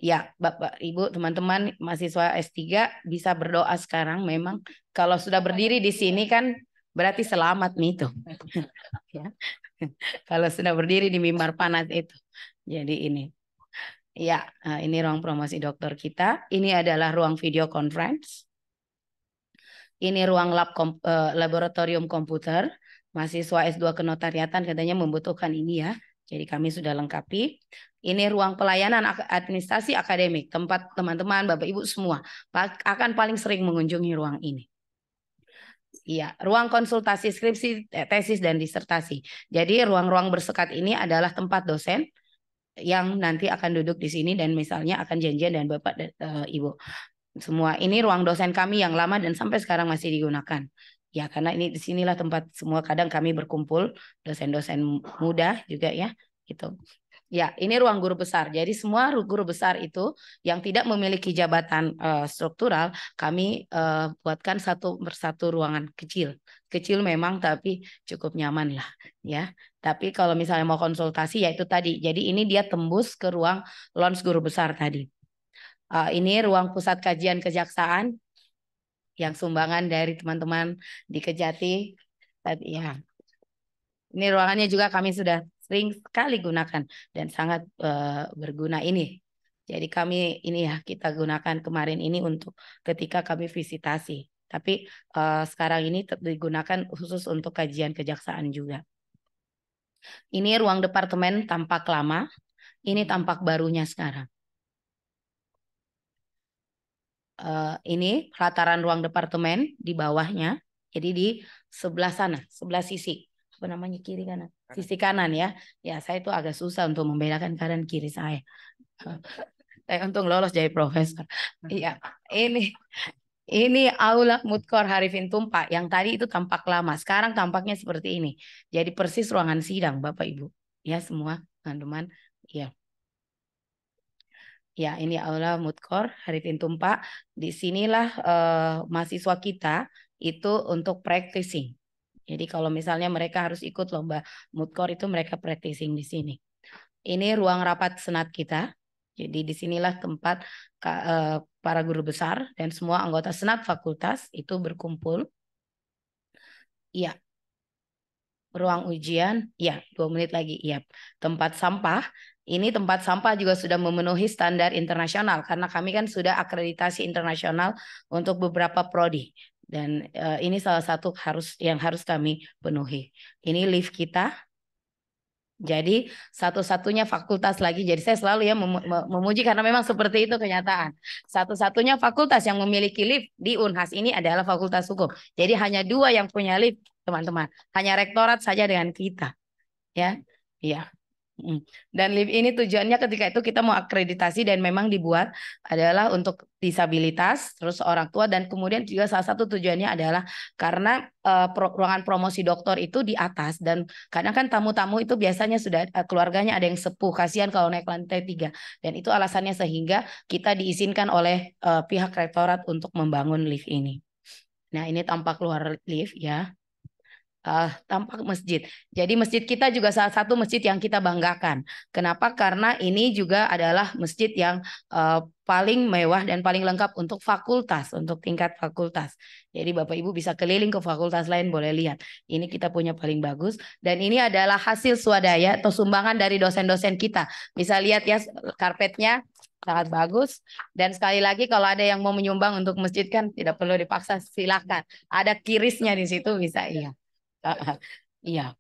Ya, Bapak, Ibu, teman-teman mahasiswa S3 bisa berdoa sekarang memang kalau sudah berdiri di sini kan berarti selamat nih tuh. Ya. Kalau sudah berdiri di mimbar panas itu. Jadi ini. Ya, ini ruang promosi dokter kita. Ini adalah ruang video conference. Ini ruang laboratorium komputer. Mahasiswa S2 kenotariatan katanya membutuhkan ini ya. Jadi kami sudah lengkapi. Ini ruang pelayanan administrasi akademik. Tempat teman-teman, Bapak Ibu semua akan paling sering mengunjungi ruang ini. Iya, ruang konsultasi skripsi, tesis dan disertasi. Jadi ruang-ruang bersekat ini adalah tempat dosen yang nanti akan duduk di sini dan misalnya akan janjian dan Bapak dan Ibu. Semua ini ruang dosen kami yang lama dan sampai sekarang masih digunakan. Ya, karena ini disinilah tempat semua kadang kami berkumpul, dosen-dosen muda juga ya, gitu. Ya, ini ruang guru besar. Jadi semua guru besar itu yang tidak memiliki jabatan struktural, kami buatkan satu persatu ruangan kecil. Kecil memang tapi cukup nyaman lah, ya. Tapi kalau misalnya mau konsultasi ya itu tadi. Jadi ini dia tembus ke ruang lounge guru besar tadi. Ini ruang pusat kajian kejaksaan yang sumbangan dari teman-teman di Kejati. Ya, ini ruangannya juga kami sudah sering sekali gunakan dan sangat berguna ini. Jadi kami ini ya kita gunakan kemarin ini untuk ketika kami visitasi. Tapi sekarang ini digunakan khusus untuk kajian kejaksaan juga. Ini ruang departemen tampak lama. Ini tampak barunya sekarang. Ini pelataran ruang departemen di bawahnya. Jadi di sebelah sana, sebelah sisi. Apa namanya kiri kanan? Sisi kanan ya. Ya saya itu agak susah untuk membedakan kanan kiri saya. Saya untung lolos jadi profesor. Iya, ini aula Mutkor Harifin Tumpak yang tadi itu tampak lama. Sekarang tampaknya seperti ini. Jadi persis ruangan sidang Bapak Ibu. Ya semua teman-teman. Ya. Ya, ini aula Mutkor Harifin Tumpak. Disinilah mahasiswa kita itu untuk practicing. Jadi kalau misalnya mereka harus ikut lomba Mutkor itu mereka practicing di sini. Ini ruang rapat senat kita. Jadi disinilah tempat para guru besar dan semua anggota senat fakultas itu berkumpul. Iya. Ruang ujian, ya 2 menit lagi. Iya. Tempat sampah. Ini tempat sampah juga sudah memenuhi standar internasional karena kami kan sudah akreditasi internasional untuk beberapa prodi. Dan ini salah satu yang harus kami penuhi. Ini lift kita. Jadi satu-satunya fakultas lagi. Jadi saya selalu ya memuji karena memang seperti itu kenyataan. Satu-satunya fakultas yang memiliki lift di Unhas ini adalah Fakultas Hukum. Jadi hanya 2 yang punya lift, teman-teman. Hanya rektorat saja dengan kita. Ya, iya. Dan lift ini tujuannya ketika itu kita mau akreditasi dan memang dibuat adalah untuk disabilitas, terus orang tua dan kemudian juga salah satu tujuannya adalah karena ruangan promosi doktor itu di atas dan kadang kan tamu-tamu itu biasanya sudah keluarganya ada yang sepuh, kasihan kalau naik lantai 3 dan itu alasannya sehingga kita diizinkan oleh pihak rektorat untuk membangun lift ini. Nah, ini tampak luar lift ya. Tampak masjid. Jadi masjid kita juga salah satu masjid yang kita banggakan. Kenapa? Karena ini juga adalah masjid yang paling mewah dan paling lengkap untuk fakultas, untuk tingkat fakultas. Jadi Bapak Ibu bisa keliling ke fakultas lain boleh lihat. Ini kita punya paling bagus dan ini adalah hasil swadaya atau sumbangan dari dosen-dosen kita. Bisa lihat ya karpetnya sangat bagus dan sekali lagi kalau ada yang mau menyumbang untuk masjid kan tidak perlu dipaksa, silakan. Ada kirisnya di situ bisa iya. Iya.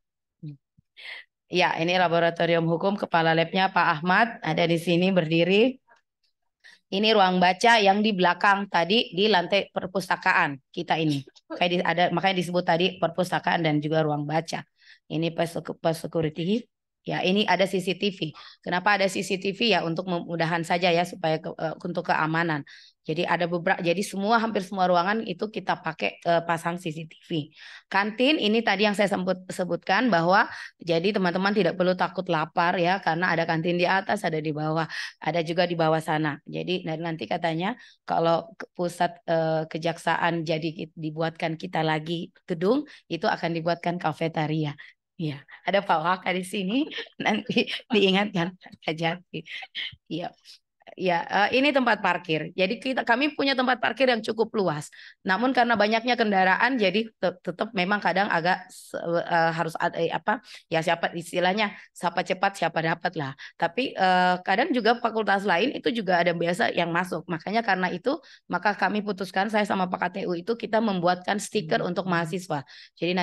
Ya, ini laboratorium hukum kepala labnya Pak Ahmad ada di sini berdiri. Ini ruang baca yang di belakang tadi di lantai perpustakaan kita ini. Makanya disebut tadi perpustakaan dan juga ruang baca. Ini pas security. Ya, ini ada CCTV. Kenapa ada CCTV ya untuk memudahkan saja ya supaya untuk keamanan. Jadi ada beberapa, jadi hampir semua ruangan itu kita pakai pasang CCTV. Kantin ini tadi yang saya sebutkan bahwa jadi teman-teman tidak perlu takut lapar ya karena ada kantin di atas, ada di bawah, ada juga di bawah sana. Jadi nanti katanya kalau pusat kejaksaan jadi dibuatkan kita lagi gedung itu akan dibuatkan kafetaria. Iya, ada Pak Waka di sini nanti diingatkan Kejati. Iya. Ya, ini tempat parkir. Jadi kami punya tempat parkir yang cukup luas. Namun karena banyaknya kendaraan, jadi tetap memang kadang agak harus apa? Ya siapa istilahnya siapa cepat siapa dapat lah. Tapi kadang juga fakultas lain itu juga ada biasa yang masuk. Makanya karena itu maka kami putuskan saya sama Pak KTU itu kita membuatkan stiker untuk mahasiswa. Jadi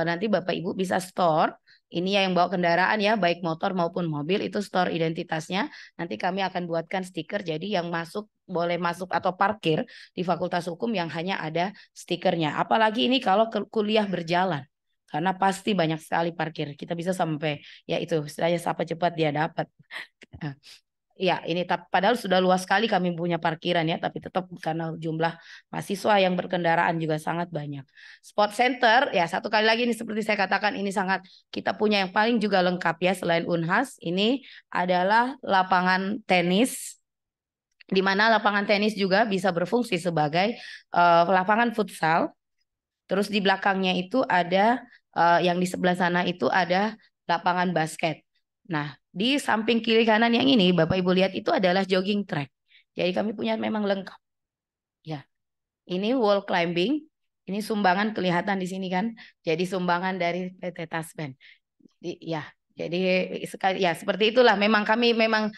nanti Bapak Ibu bisa store Ini yang bawa kendaraan ya, baik motor maupun mobil itu store identitasnya. Nanti kami akan buatkan stiker. Jadi yang masuk boleh masuk atau parkir di Fakultas Hukum yang hanya ada stikernya. Apalagi ini kalau kuliah berjalan. Karena pasti banyak sekali parkir. Kita bisa sampai ya itu, istilahnya siapa cepat dia dapat. Ya, ini padahal sudah luas sekali kami punya parkiran ya, tapi tetap karena jumlah mahasiswa yang berkendaraan juga sangat banyak. Sport center, ya satu kali lagi ini seperti saya katakan ini sangat kita punya yang paling juga lengkap ya selain Unhas. Ini adalah lapangan tenis, di mana lapangan tenis juga bisa berfungsi sebagai lapangan futsal. Terus di belakangnya itu ada yang di sebelah sana itu ada lapangan basket. Nah, di samping kiri kanan yang ini, Bapak Ibu lihat itu adalah jogging track. Jadi kami punya memang lengkap. Ya, ini wall climbing. Ini sumbangan kelihatan di sini kan. Jadi sumbangan dari PT Taspen. Ya, jadi sekali ya seperti itulah. Memang kami memang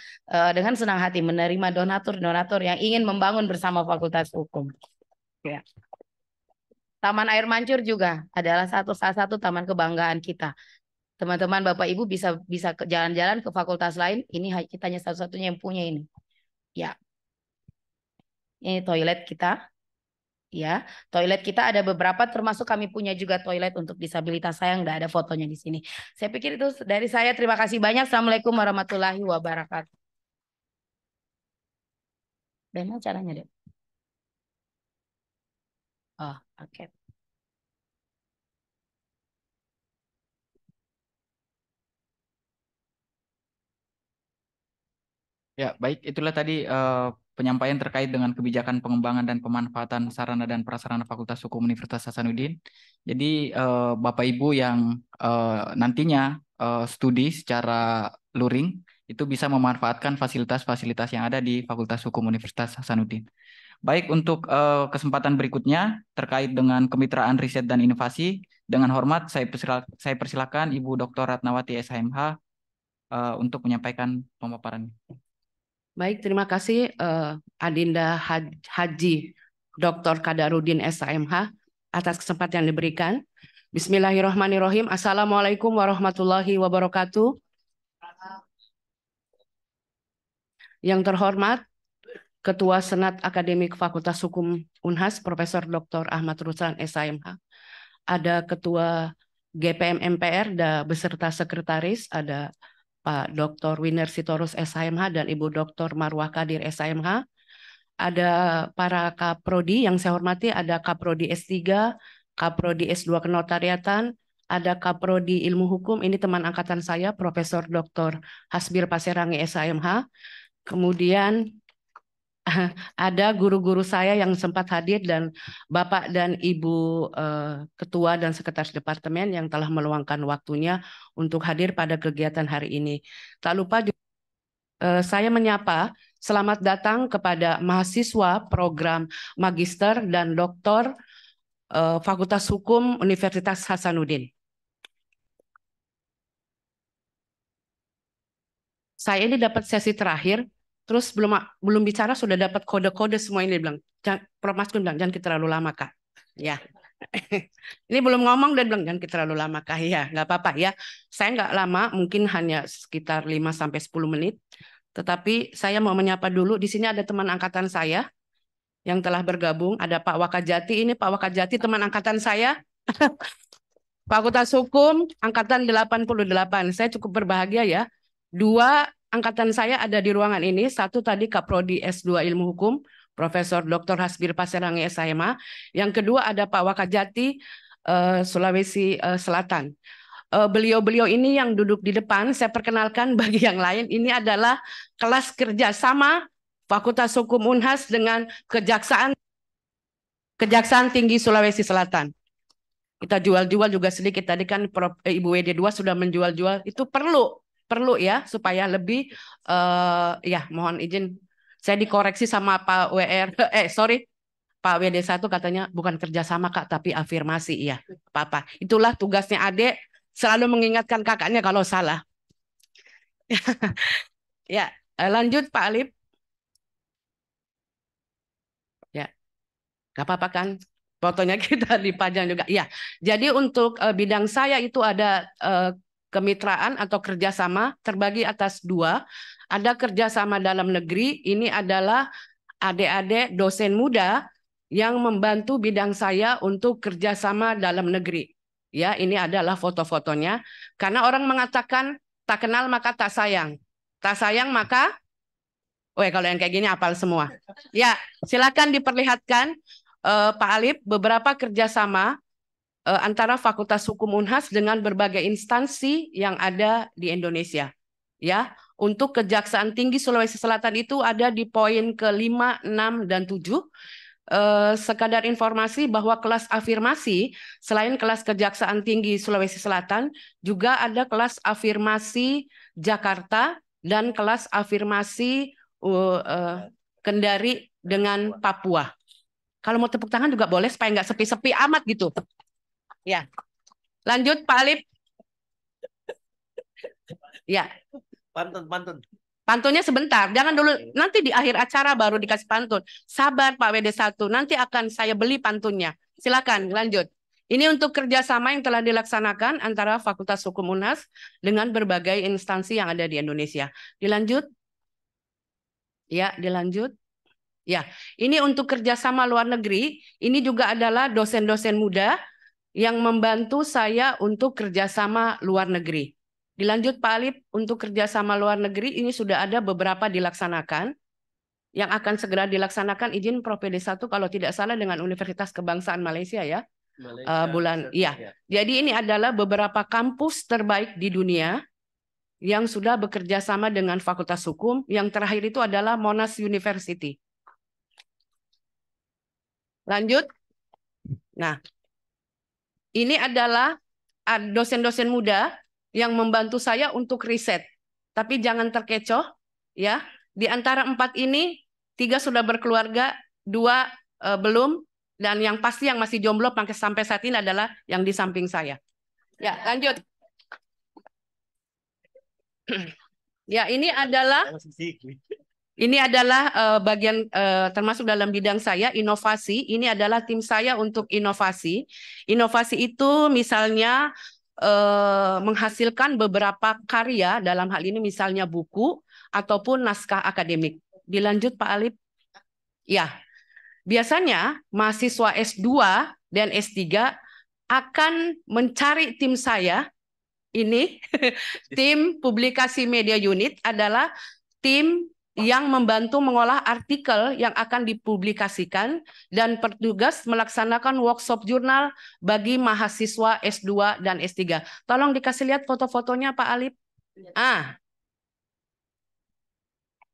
dengan senang hati menerima donatur-donatur yang ingin membangun bersama Fakultas Hukum. Ya. Taman Air Mancur juga adalah salah satu taman kebanggaan kita. Teman-teman Bapak Ibu bisa jalan-jalan ke fakultas lain. Ini kita hanya satu-satunya yang punya ini. Ya, ini toilet kita. Ya, toilet kita ada beberapa, termasuk kami punya juga toilet untuk disabilitas. Saya nggak ada fotonya di sini. Saya pikir itu dari saya. Terima kasih banyak. Assalamualaikum warahmatullahi wabarakatuh. Bagaimana caranya, Dek? Oh, oke. Ya, baik. Itulah tadi penyampaian terkait dengan kebijakan pengembangan dan pemanfaatan sarana dan prasarana Fakultas Hukum Universitas Hasanuddin. Jadi, Bapak Ibu yang nantinya studi secara luring itu bisa memanfaatkan fasilitas-fasilitas yang ada di Fakultas Hukum Universitas Hasanuddin. Baik, untuk kesempatan berikutnya terkait dengan kemitraan riset dan inovasi, dengan hormat saya persilakan Ibu Dr. Ratnawati SHMH untuk menyampaikan pemaparan. Baik, terima kasih Adinda Haji Dr. Kadarudin SHMH atas kesempatan yang diberikan. Bismillahirrahmanirrahim. Assalamualaikum warahmatullahi wabarakatuh. Yang terhormat Ketua Senat Akademik Fakultas Hukum Unhas Profesor Dr. Ahmad Ruslan SHMH. Ada Ketua GPM MPR beserta sekretaris, ada Pak Dr. Winer Sitorus SHMH dan Ibu Dr. Marwah Kadir SHMH. Ada para Kaprodi yang saya hormati, ada Kaprodi S3, Kaprodi S2 Kenotariatan, ada Kaprodi Ilmu Hukum, ini teman angkatan saya, Profesor Dr. Hasbir Paserangi SHMH. Kemudian ada guru-guru saya yang sempat hadir dan Bapak dan Ibu Ketua dan Sekretaris Departemen yang telah meluangkan waktunya untuk hadir pada kegiatan hari ini. Tak lupa saya menyapa selamat datang kepada mahasiswa program Magister dan Doktor Fakultas Hukum Universitas Hasanuddin. Saya ini dapat sesi terakhir. Terus belum bicara sudah dapat kode-kode semua ini bilang. Prof Maskun bilang jangan kita terlalu lama Kak. Ya. Ini belum ngomong dan bilang jangan kita terlalu lama Kak. Ya, nggak apa-apa ya. Saya nggak lama, mungkin hanya sekitar 5 sampai 10 menit. Tetapi saya mau menyapa dulu. Di sini ada teman angkatan saya yang telah bergabung. Ada Pak Wakajati. Ini Pak Wakajati teman angkatan saya. Fakultas Hukum angkatan 88. Saya cukup berbahagia ya. 2 angkatan saya ada di ruangan ini. 1 tadi Kaprodi S2 Ilmu Hukum, Profesor Dr. Hasbir Paserangi SHMH. Yang kedua ada Pak Wakajati Sulawesi Selatan. Beliau-beliau ini yang duduk di depan, saya perkenalkan bagi yang lain, ini adalah kelas kerjasama Fakultas Hukum Unhas dengan Kejaksaan Tinggi Sulawesi Selatan. Kita jual-jual juga sedikit, tadi kan Ibu WD2 sudah menjual-jual, itu perlu ya, supaya lebih, ya mohon izin, saya dikoreksi sama Pak WR, Pak WD1 katanya bukan kerjasama Kak, tapi afirmasi, ya apa-apa. Itulah tugasnya adik, selalu mengingatkan kakaknya kalau salah. Ya, lanjut Pak Alip. Ya, gak apa-apa kan? Fotonya kita dipajang juga. Ya, jadi untuk bidang saya itu ada kemitraan atau kerjasama terbagi atas dua. Ada kerjasama dalam negeri, ini adalah adik-adik dosen muda yang membantu bidang saya untuk kerjasama dalam negeri. Ya, ini adalah foto-fotonya. Karena orang mengatakan tak kenal maka tak sayang. Tak sayang maka, kalau yang kayak gini hafal semua. Ya, silakan diperlihatkan Pak Alip beberapa kerjasama antara Fakultas Hukum Unhas dengan berbagai instansi yang ada di Indonesia. Ya, untuk Kejaksaan Tinggi Sulawesi Selatan itu ada di poin ke-5, 6, dan 7. Sekadar informasi bahwa kelas afirmasi selain kelas Kejaksaan Tinggi Sulawesi Selatan juga ada kelas afirmasi Jakarta dan kelas afirmasi Kendari dengan Papua. Kalau mau tepuk tangan juga boleh supaya nggak sepi-sepi amat gitu. Ya, lanjut Pak Alip. Ya. Pantun. Pantunnya sebentar, jangan dulu, nanti di akhir acara baru dikasih pantun. Sabar Pak WD1, nanti akan saya beli pantunnya. Silakan lanjut. Ini untuk kerjasama yang telah dilaksanakan antara Fakultas Hukum Unhas dengan berbagai instansi yang ada di Indonesia. Dilanjut. Ya, dilanjut. Ya, ini untuk kerjasama luar negeri. Ini juga adalah dosen-dosen muda yang membantu saya untuk kerjasama luar negeri. Dilanjut Pak Alip, untuk kerjasama luar negeri ini sudah ada beberapa dilaksanakan. Yang akan segera dilaksanakan izin Prof. PD1 kalau tidak salah dengan Universitas Kebangsaan Malaysia ya. Jadi ini adalah beberapa kampus terbaik di dunia yang sudah bekerja sama dengan Fakultas Hukum. Yang terakhir itu adalah Monash University. Lanjut. Nah, ini adalah dosen-dosen muda yang membantu saya untuk riset. Tapi jangan terkecoh, ya. Di antara 4 ini, 3 sudah berkeluarga, 2 belum, dan yang pasti yang masih jomblo sampai saat ini adalah yang di samping saya. Ya, lanjut. Ya, ini adalah bagian termasuk dalam bidang saya, inovasi. Ini adalah tim saya untuk inovasi. Inovasi itu misalnya menghasilkan beberapa karya, dalam hal ini misalnya buku ataupun naskah akademik. Dilanjut Pak Alip. Ya, biasanya mahasiswa S2 dan S3 akan mencari tim saya. Ini tim publikasi media unit adalah tim yang membantu mengolah artikel yang akan dipublikasikan dan bertugas melaksanakan workshop jurnal bagi mahasiswa S2 dan S3. Tolong dikasih lihat foto-fotonya Pak Alip.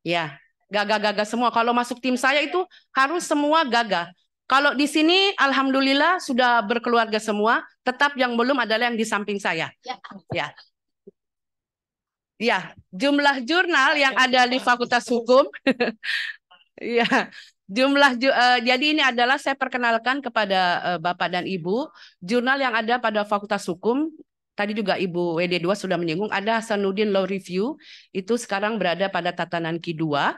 Ya, gagah-gagah semua. Kalau masuk tim saya itu harus semua gagah. Kalau di sini alhamdulillah sudah berkeluarga semua, tetap yang belum adalah yang di samping saya. Ya. Ya, jumlah jurnal yang ada di Fakultas Hukum. Ya, jadi ini adalah saya perkenalkan kepada Bapak dan Ibu, jurnal yang ada pada Fakultas Hukum. Tadi juga Ibu WD2 sudah menyinggung, ada Hasanuddin Law Review, itu sekarang berada pada tatanan Q2.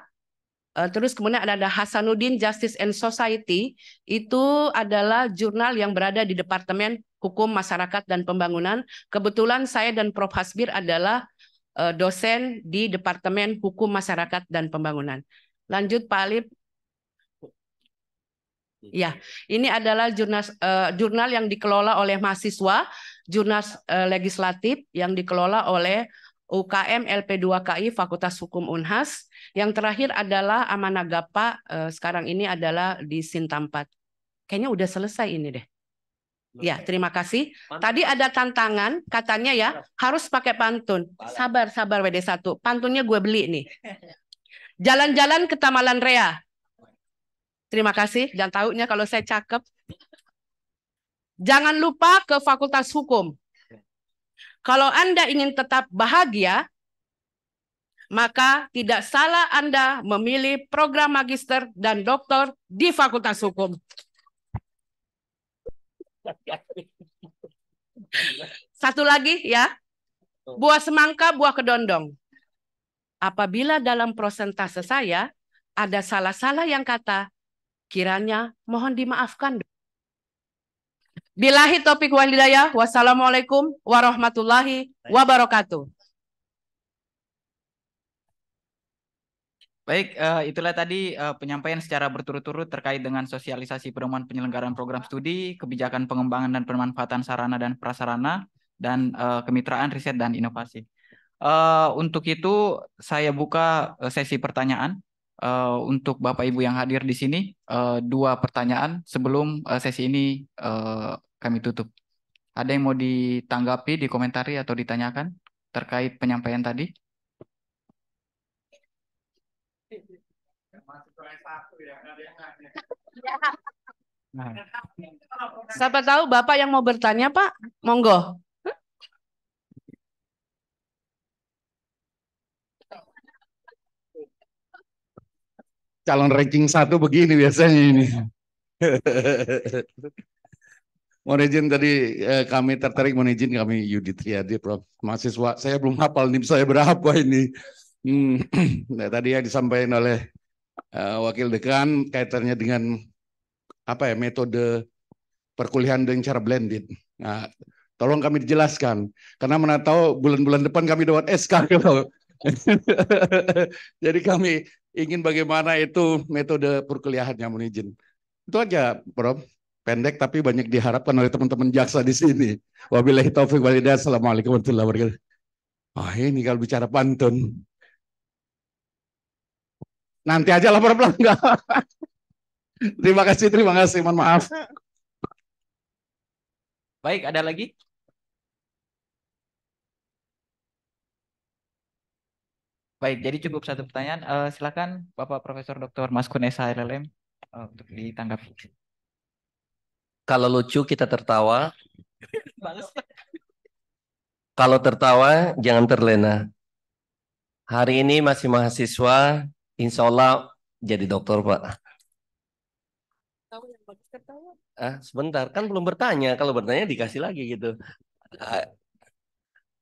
Terus kemudian ada Hasanuddin Justice and Society, itu adalah jurnal yang berada di Departemen Hukum Masyarakat dan Pembangunan. Kebetulan saya dan Prof. Hasbir adalah dosen di Departemen Hukum Masyarakat dan Pembangunan. Lanjut Pak Alip. Ya, ini adalah jurnal yang dikelola oleh mahasiswa, jurnal legislatif yang dikelola oleh UKM LP2KI Fakultas Hukum Unhas. Yang terakhir adalah Amanagapa, sekarang ini adalah di Sintampat. Kayaknya udah selesai ini deh. Ya, terima kasih. Tadi ada tantangan, katanya ya, harus pakai pantun. Sabar WD1. Pantunnya gue beli nih. Jalan-jalan ke Tamalan Rea. Terima kasih, dan tahunya kalau saya cakep. Jangan lupa ke Fakultas Hukum. Kalau Anda ingin tetap bahagia, maka tidak salah Anda memilih program magister dan doktor di Fakultas Hukum. Satu lagi ya, buah semangka, buah kedondong. Apabila dalam prosentase saya ada salah-salah yang kata, kiranya mohon dimaafkan. Billahi taufiq wal hidayah. Wassalamualaikum warahmatullahi wabarakatuh. Baik, itulah tadi penyampaian secara berturut-turut terkait dengan sosialisasi pedoman penyelenggaraan program studi, kebijakan pengembangan dan pemanfaatan sarana dan prasarana, dan kemitraan riset dan inovasi. Untuk itu, saya buka sesi pertanyaan untuk Bapak Ibu yang hadir di sini. Dua pertanyaan sebelum sesi ini kami tutup. Ada yang mau ditanggapi, dikomentari, atau ditanyakan terkait penyampaian tadi? Nah, Siapa tahu Bapak yang mau bertanya, Pak? Monggo. Calon ranking 1 begini biasanya ini. Mohon izin tadi kami tertarik, mohon izin kami Yudi Triadi, Prof. Mahasiswa, saya belum hafal NIM saya berapa ini. Nah, tadi yang disampaikan oleh Wakil Dekan kaitannya dengan apa ya, metode perkuliahan dengan cara blended. Nah, tolong kami dijelaskan, karena mana tahu bulan-bulan depan kami dapat SK kalau. Jadi kami ingin bagaimana itu metode perkuliahannya, mohon izin. Itu aja, Prof. Pendek tapi banyak diharapkan oleh teman-teman jaksa di sini. Wabillahi taufiq wal hidayah. Assalamualaikum warahmatullahi wabarakatuh. Ah, ini kalau bicara pantun. Nanti aja lah, Prof. Enggak. Terima kasih, mohon maaf. baik, ada lagi? Baik, jadi cukup satu pertanyaan. Silakan Bapak Profesor Dr. Maskun SHLLM untuk ditanggapi. Kalau lucu kita tertawa, kalau tertawa jangan terlena. Hari ini masih mahasiswa, insya Allah jadi dokter, Pak. Sebentar, kan belum bertanya. Kalau bertanya dikasih lagi gitu.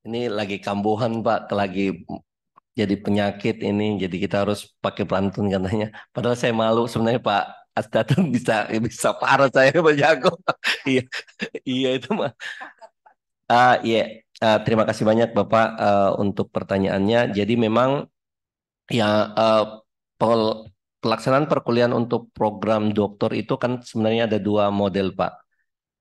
Ini lagi kambuhan, Pak, lagi jadi penyakit ini, jadi kita harus pakai pantun katanya. Padahal saya malu sebenarnya, Pak Astatun bisa bisa parah saya berjago. Iya, iya itu mah. Iya, terima kasih banyak Bapak untuk pertanyaannya. Jadi memang ya pelaksanaan perkuliahan untuk program doktor itu kan sebenarnya ada dua model, Pak.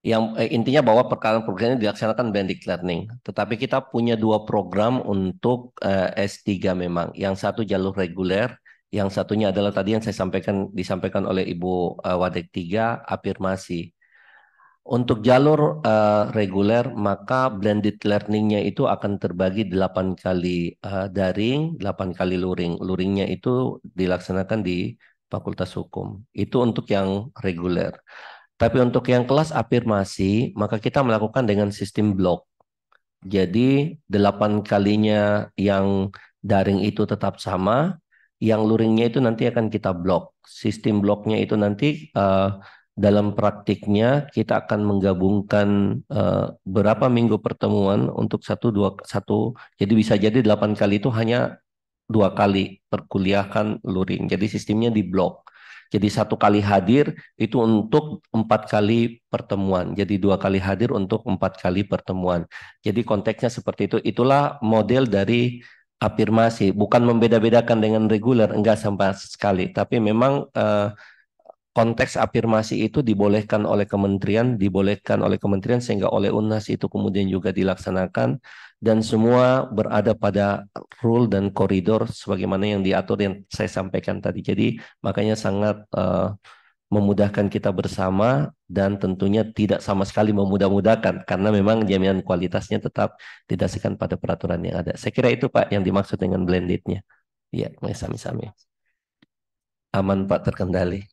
Yang intinya bahwa perkara-perkara ini dilaksanakan blended learning. Tetapi kita punya dua program untuk S3 memang. Yang satu jalur reguler, yang satunya adalah tadi yang saya sampaikan disampaikan oleh Ibu Wadek 3 afirmasi. Untuk jalur reguler, maka blended learning-nya itu akan terbagi 8 kali daring, 8 kali luring. Luringnya itu dilaksanakan di Fakultas Hukum. Itu untuk yang reguler. Tapi untuk yang kelas afirmasi, maka kita melakukan dengan sistem blok. Jadi 8 kalinya yang daring itu tetap sama, yang luringnya itu nanti akan kita blok. Sistem bloknya itu nanti dalam praktiknya kita akan menggabungkan berapa minggu pertemuan untuk satu. Jadi bisa jadi 8 kali itu hanya 2 kali perkuliahan luring. Jadi sistemnya di blok. Jadi 1 kali hadir itu untuk 4 kali pertemuan. Jadi 2 kali hadir untuk 4 kali pertemuan. Jadi konteksnya seperti itu. Itulah model dari afirmasi. Bukan membeda-bedakan dengan reguler, enggak sama sekali. Tapi memang konteks afirmasi itu dibolehkan oleh kementerian sehingga oleh UNAS itu kemudian juga dilaksanakan dan semua berada pada rule dan koridor sebagaimana yang diatur yang saya sampaikan tadi. Jadi makanya sangat memudahkan kita bersama dan tentunya tidak sama sekali memudah-mudahkan karena memang jaminan kualitasnya tetap didasarkan pada peraturan yang ada. Saya kira itu Pak yang dimaksud dengan blendednya. Iya, sami-sami. Aman Pak, terkendali.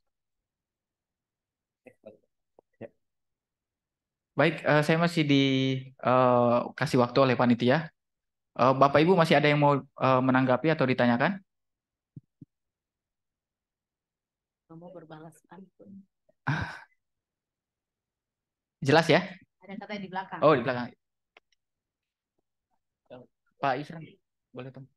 Baik, saya masih dikasih waktu oleh panitia. Bapak Ibu masih ada yang mau menanggapi atau ditanyakan? Mau berbalas pantun. Jelas ya? Ada katanya di belakang. Oh, di belakang. Pak Isran, boleh tuh.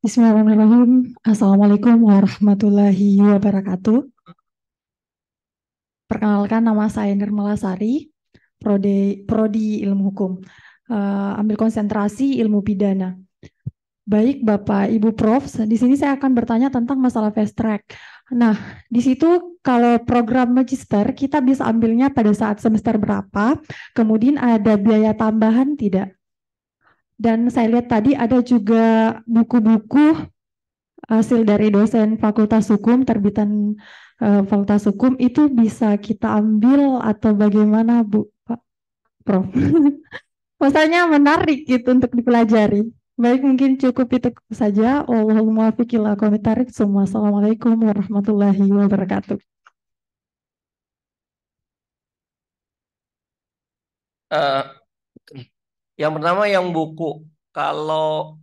Bismillahirrahmanirrahim. Assalamualaikum warahmatullahi wabarakatuh. Perkenalkan, nama saya Nirmala Sari, Prodi Ilmu Hukum. Ambil konsentrasi ilmu pidana. Baik Bapak Ibu Prof, di sini saya akan bertanya tentang masalah fast track. Nah, di situ kalau program magister kita bisa ambilnya pada saat semester berapa, kemudian ada biaya tambahan tidak? Dan saya lihat tadi ada juga buku-buku hasil dari dosen Fakultas Hukum, terbitan Fakultas Hukum, itu bisa kita ambil atau bagaimana Bu, Pak Prof? Rasanya menarik gitu untuk dipelajari. Baik, mungkin cukup itu saja. Wallahul muwaffiq ila aqwamit thoriq. Assalamualaikum warahmatullahi wabarakatuh. Eh, yang pertama yang buku, kalau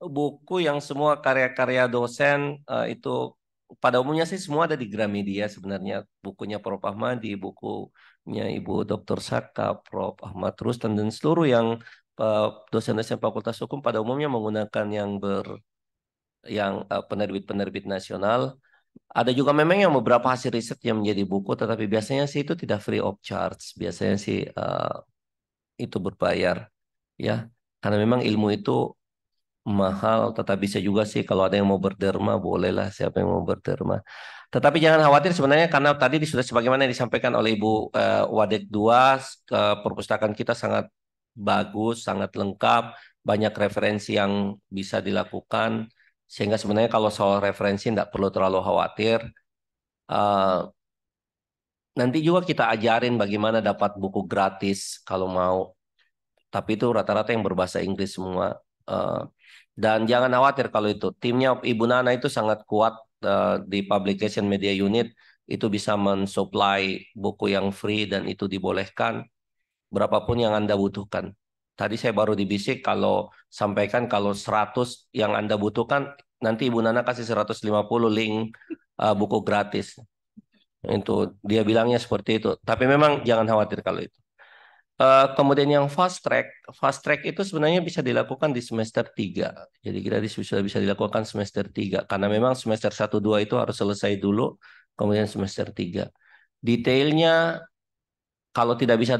buku yang semua karya-karya dosen itu pada umumnya sih semua ada di Gramedia sebenarnya. Bukunya Prof. Ahmadi, bukunya Ibu Dr. Saka, Prof. Ahmad Rustan, dan seluruh yang dosen-dosen Fakultas Hukum pada umumnya menggunakan yang penerbit-penerbit nasional. Ada juga memang yang beberapa hasil riset yang menjadi buku, tetapi biasanya sih itu tidak free of charge. Biasanya sih itu berbayar, ya. Karena memang ilmu itu mahal, tetapi bisa juga sih kalau ada yang mau berderma, bolehlah siapa yang mau berderma. Tetapi jangan khawatir sebenarnya karena tadi sudah sebagaimana yang disampaikan oleh Ibu Wadek 2, perpustakaan kita sangat bagus, sangat lengkap, banyak referensi yang bisa dilakukan, sehingga sebenarnya kalau soal referensi tidak perlu terlalu khawatir. Nanti juga kita ajarin bagaimana dapat buku gratis kalau mau. Tapi itu rata-rata yang berbahasa Inggris semua. Dan jangan khawatir kalau itu. Timnya Ibu Nana itu sangat kuat di Publication Media Unit. Itu bisa mensupply buku yang free dan itu dibolehkan. Berapapun yang Anda butuhkan. Tadi saya baru dibisik kalau sampaikan kalau 100 yang Anda butuhkan, nanti Ibu Nana kasih 150 link buku gratis. Itu dia bilangnya seperti itu. Tapi memang jangan khawatir kalau itu. Kemudian yang fast track itu sebenarnya bisa dilakukan di semester 3. Jadi kita sudah bisa dilakukan semester 3 karena memang semester 1 2 itu harus selesai dulu, kemudian semester 3. Detailnya kalau tidak bisa,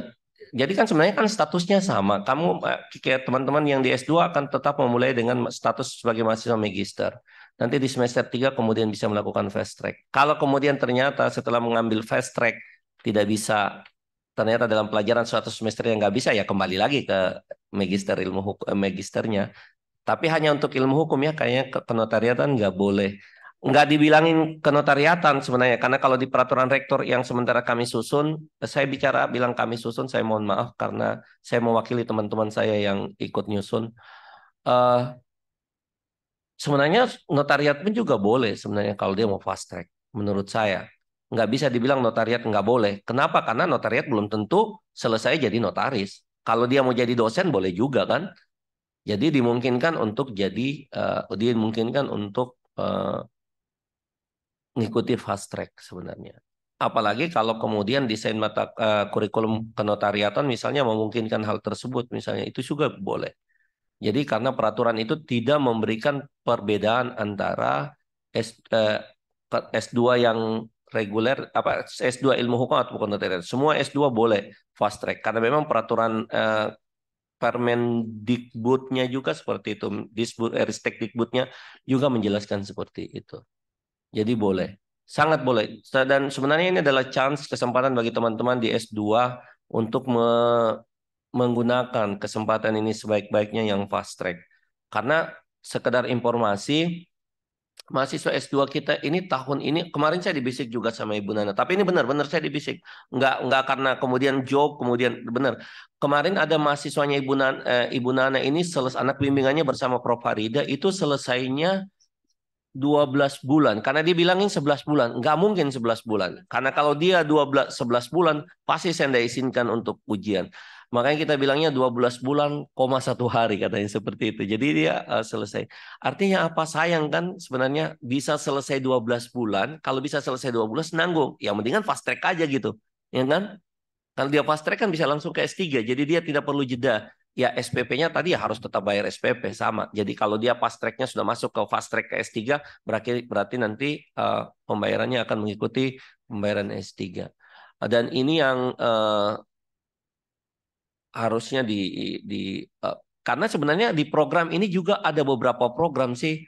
jadi kan sebenarnya kan statusnya sama. Kamu kayak teman-teman yang di S2 akan tetap memulai dengan status sebagai mahasiswa magister. Nanti di semester 3 kemudian bisa melakukan fast track. Kalau kemudian ternyata setelah mengambil fast track tidak bisa, ternyata dalam pelajaran suatu semester yang nggak bisa, ya kembali lagi ke magister ilmu hukum, magisternya. Tapi hanya untuk ilmu hukum ya, kayaknya kenotariatan nggak boleh. Nggak dibilangin kenotariatan sebenarnya, karena kalau di peraturan rektor yang sementara kami susun, saya bilang kami susun, saya mohon maaf karena saya mewakili teman-teman saya yang ikut nyusun. Sebenarnya notariat pun juga boleh sebenarnya kalau dia mau fast track, menurut saya. Nggak bisa dibilang notariat nggak boleh. Kenapa? Karena notariat belum tentu selesai jadi notaris. Kalau dia mau jadi dosen boleh juga kan. Jadi dimungkinkan untuk mengikuti fast track sebenarnya. Apalagi kalau kemudian desain mata kurikulum kenotariatan misalnya memungkinkan hal tersebut, misalnya itu juga boleh. Jadi karena peraturan itu tidak memberikan perbedaan antara S2 yang reguler, S2 ilmu hukum atau kenotariatan. Semua S2 boleh fast track karena memang peraturan Permendikbudnya juga seperti itu, Ristekdikbudnya juga menjelaskan seperti itu. Jadi boleh, sangat boleh. Dan sebenarnya ini adalah kesempatan bagi teman-teman di S2 untuk menggunakan kesempatan ini sebaik-baiknya yang fast track. Karena sekedar informasi, mahasiswa S2 kita ini tahun ini, kemarin saya dibisik juga sama Ibu Nana, tapi ini benar-benar saya dibisik. Nggak karena kemudian joke, kemudian benar. Kemarin ada mahasiswanya Ibu Nana ini anak bimbingannya bersama Prof. Farida, itu selesainya 12 bulan. Karena dia bilangin 11 bulan. Nggak mungkin 11 bulan. Karena kalau dia 11 bulan, pasti saya tidak izinkan untuk ujian. Makanya kita bilangnya 12 bulan, 1 hari katanya seperti itu. Jadi dia selesai. Artinya apa? Sayang kan sebenarnya bisa selesai 12 bulan. Kalau bisa selesai 2 bulan, nanggung. Yang mendingan fast track aja gitu. Ya kan? Kalau dia fast track kan bisa langsung ke S3. Jadi dia tidak perlu jeda. ya SPP-nya tadi ya harus tetap bayar SPP sama. Jadi kalau dia fast track-nya sudah masuk ke fast track ke S3, berarti nanti pembayarannya akan mengikuti pembayaran S3. Dan ini yang harusnya karena sebenarnya di program ini juga ada beberapa program sih.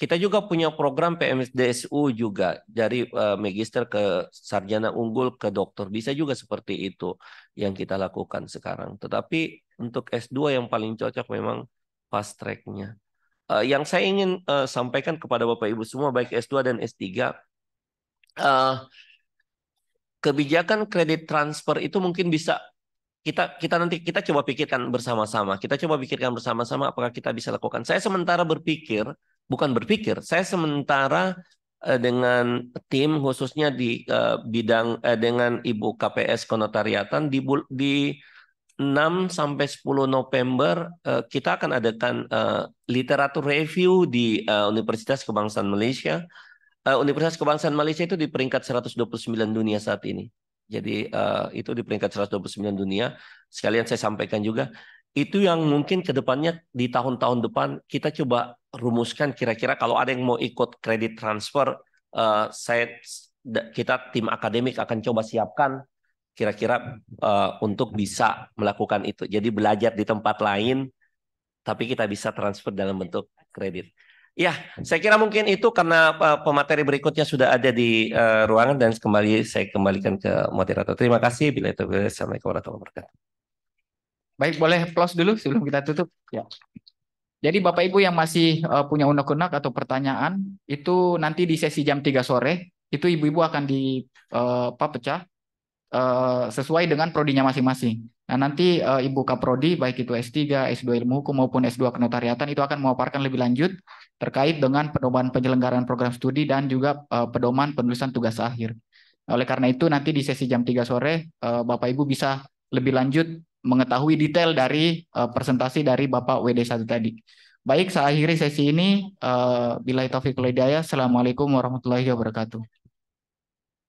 Kita juga punya program PMDSU juga dari magister ke sarjana unggul ke doktor, bisa juga seperti itu yang kita lakukan sekarang. Tetapi untuk S2 yang paling cocok memang fast track-nya. Yang saya ingin sampaikan kepada Bapak Ibu semua baik S2 dan S3, kebijakan kredit transfer itu mungkin bisa kita coba pikirkan bersama-sama. Kita coba pikirkan bersama-sama apakah kita bisa lakukan. Saya sementara saya sementara dengan tim khususnya di bidang dengan Ibu KPS Konotariatan di 6 sampai 10 November kita akan adakan literatur review di Universitas Kebangsaan Malaysia. Universitas Kebangsaan Malaysia itu di peringkat 129 dunia saat ini. Jadi itu di peringkat 129 dunia. Sekalian saya sampaikan juga, itu yang mungkin ke depannya di tahun-tahun depan kita coba rumuskan kira-kira kalau ada yang mau ikut kredit transfer, kita tim akademik akan coba siapkan kira-kira untuk bisa melakukan itu. Jadi belajar di tempat lain, tapi kita bisa transfer dalam bentuk kredit. Ya, saya kira mungkin itu karena pemateri berikutnya sudah ada di ruangan dan saya kembalikan ke moderator. Terima kasih. Bila itu, Assalamualaikum warahmatullahi wabarakatuh. Baik, boleh close dulu sebelum kita tutup. Ya. Jadi Bapak Ibu yang masih punya unek-unek atau pertanyaan, itu nanti di sesi jam 3 sore, itu Ibu-Ibu akan pecah sesuai dengan prodinya masing-masing. Nah, nanti Ibu Kaprodi, baik itu S3, S2 Ilmu Hukum maupun S2 Kenotariatan, itu akan memaparkan lebih lanjut terkait dengan pedoman penyelenggaraan program studi dan juga pedoman penulisan tugas akhir. Oleh karena itu, nanti di sesi jam 3 sore, Bapak Ibu bisa lebih lanjut mengetahui detail dari presentasi dari Bapak WD1 tadi. Baik, saya akhiri sesi ini. Billahi taufiq wal hidayah. Assalamualaikum warahmatullahi wabarakatuh.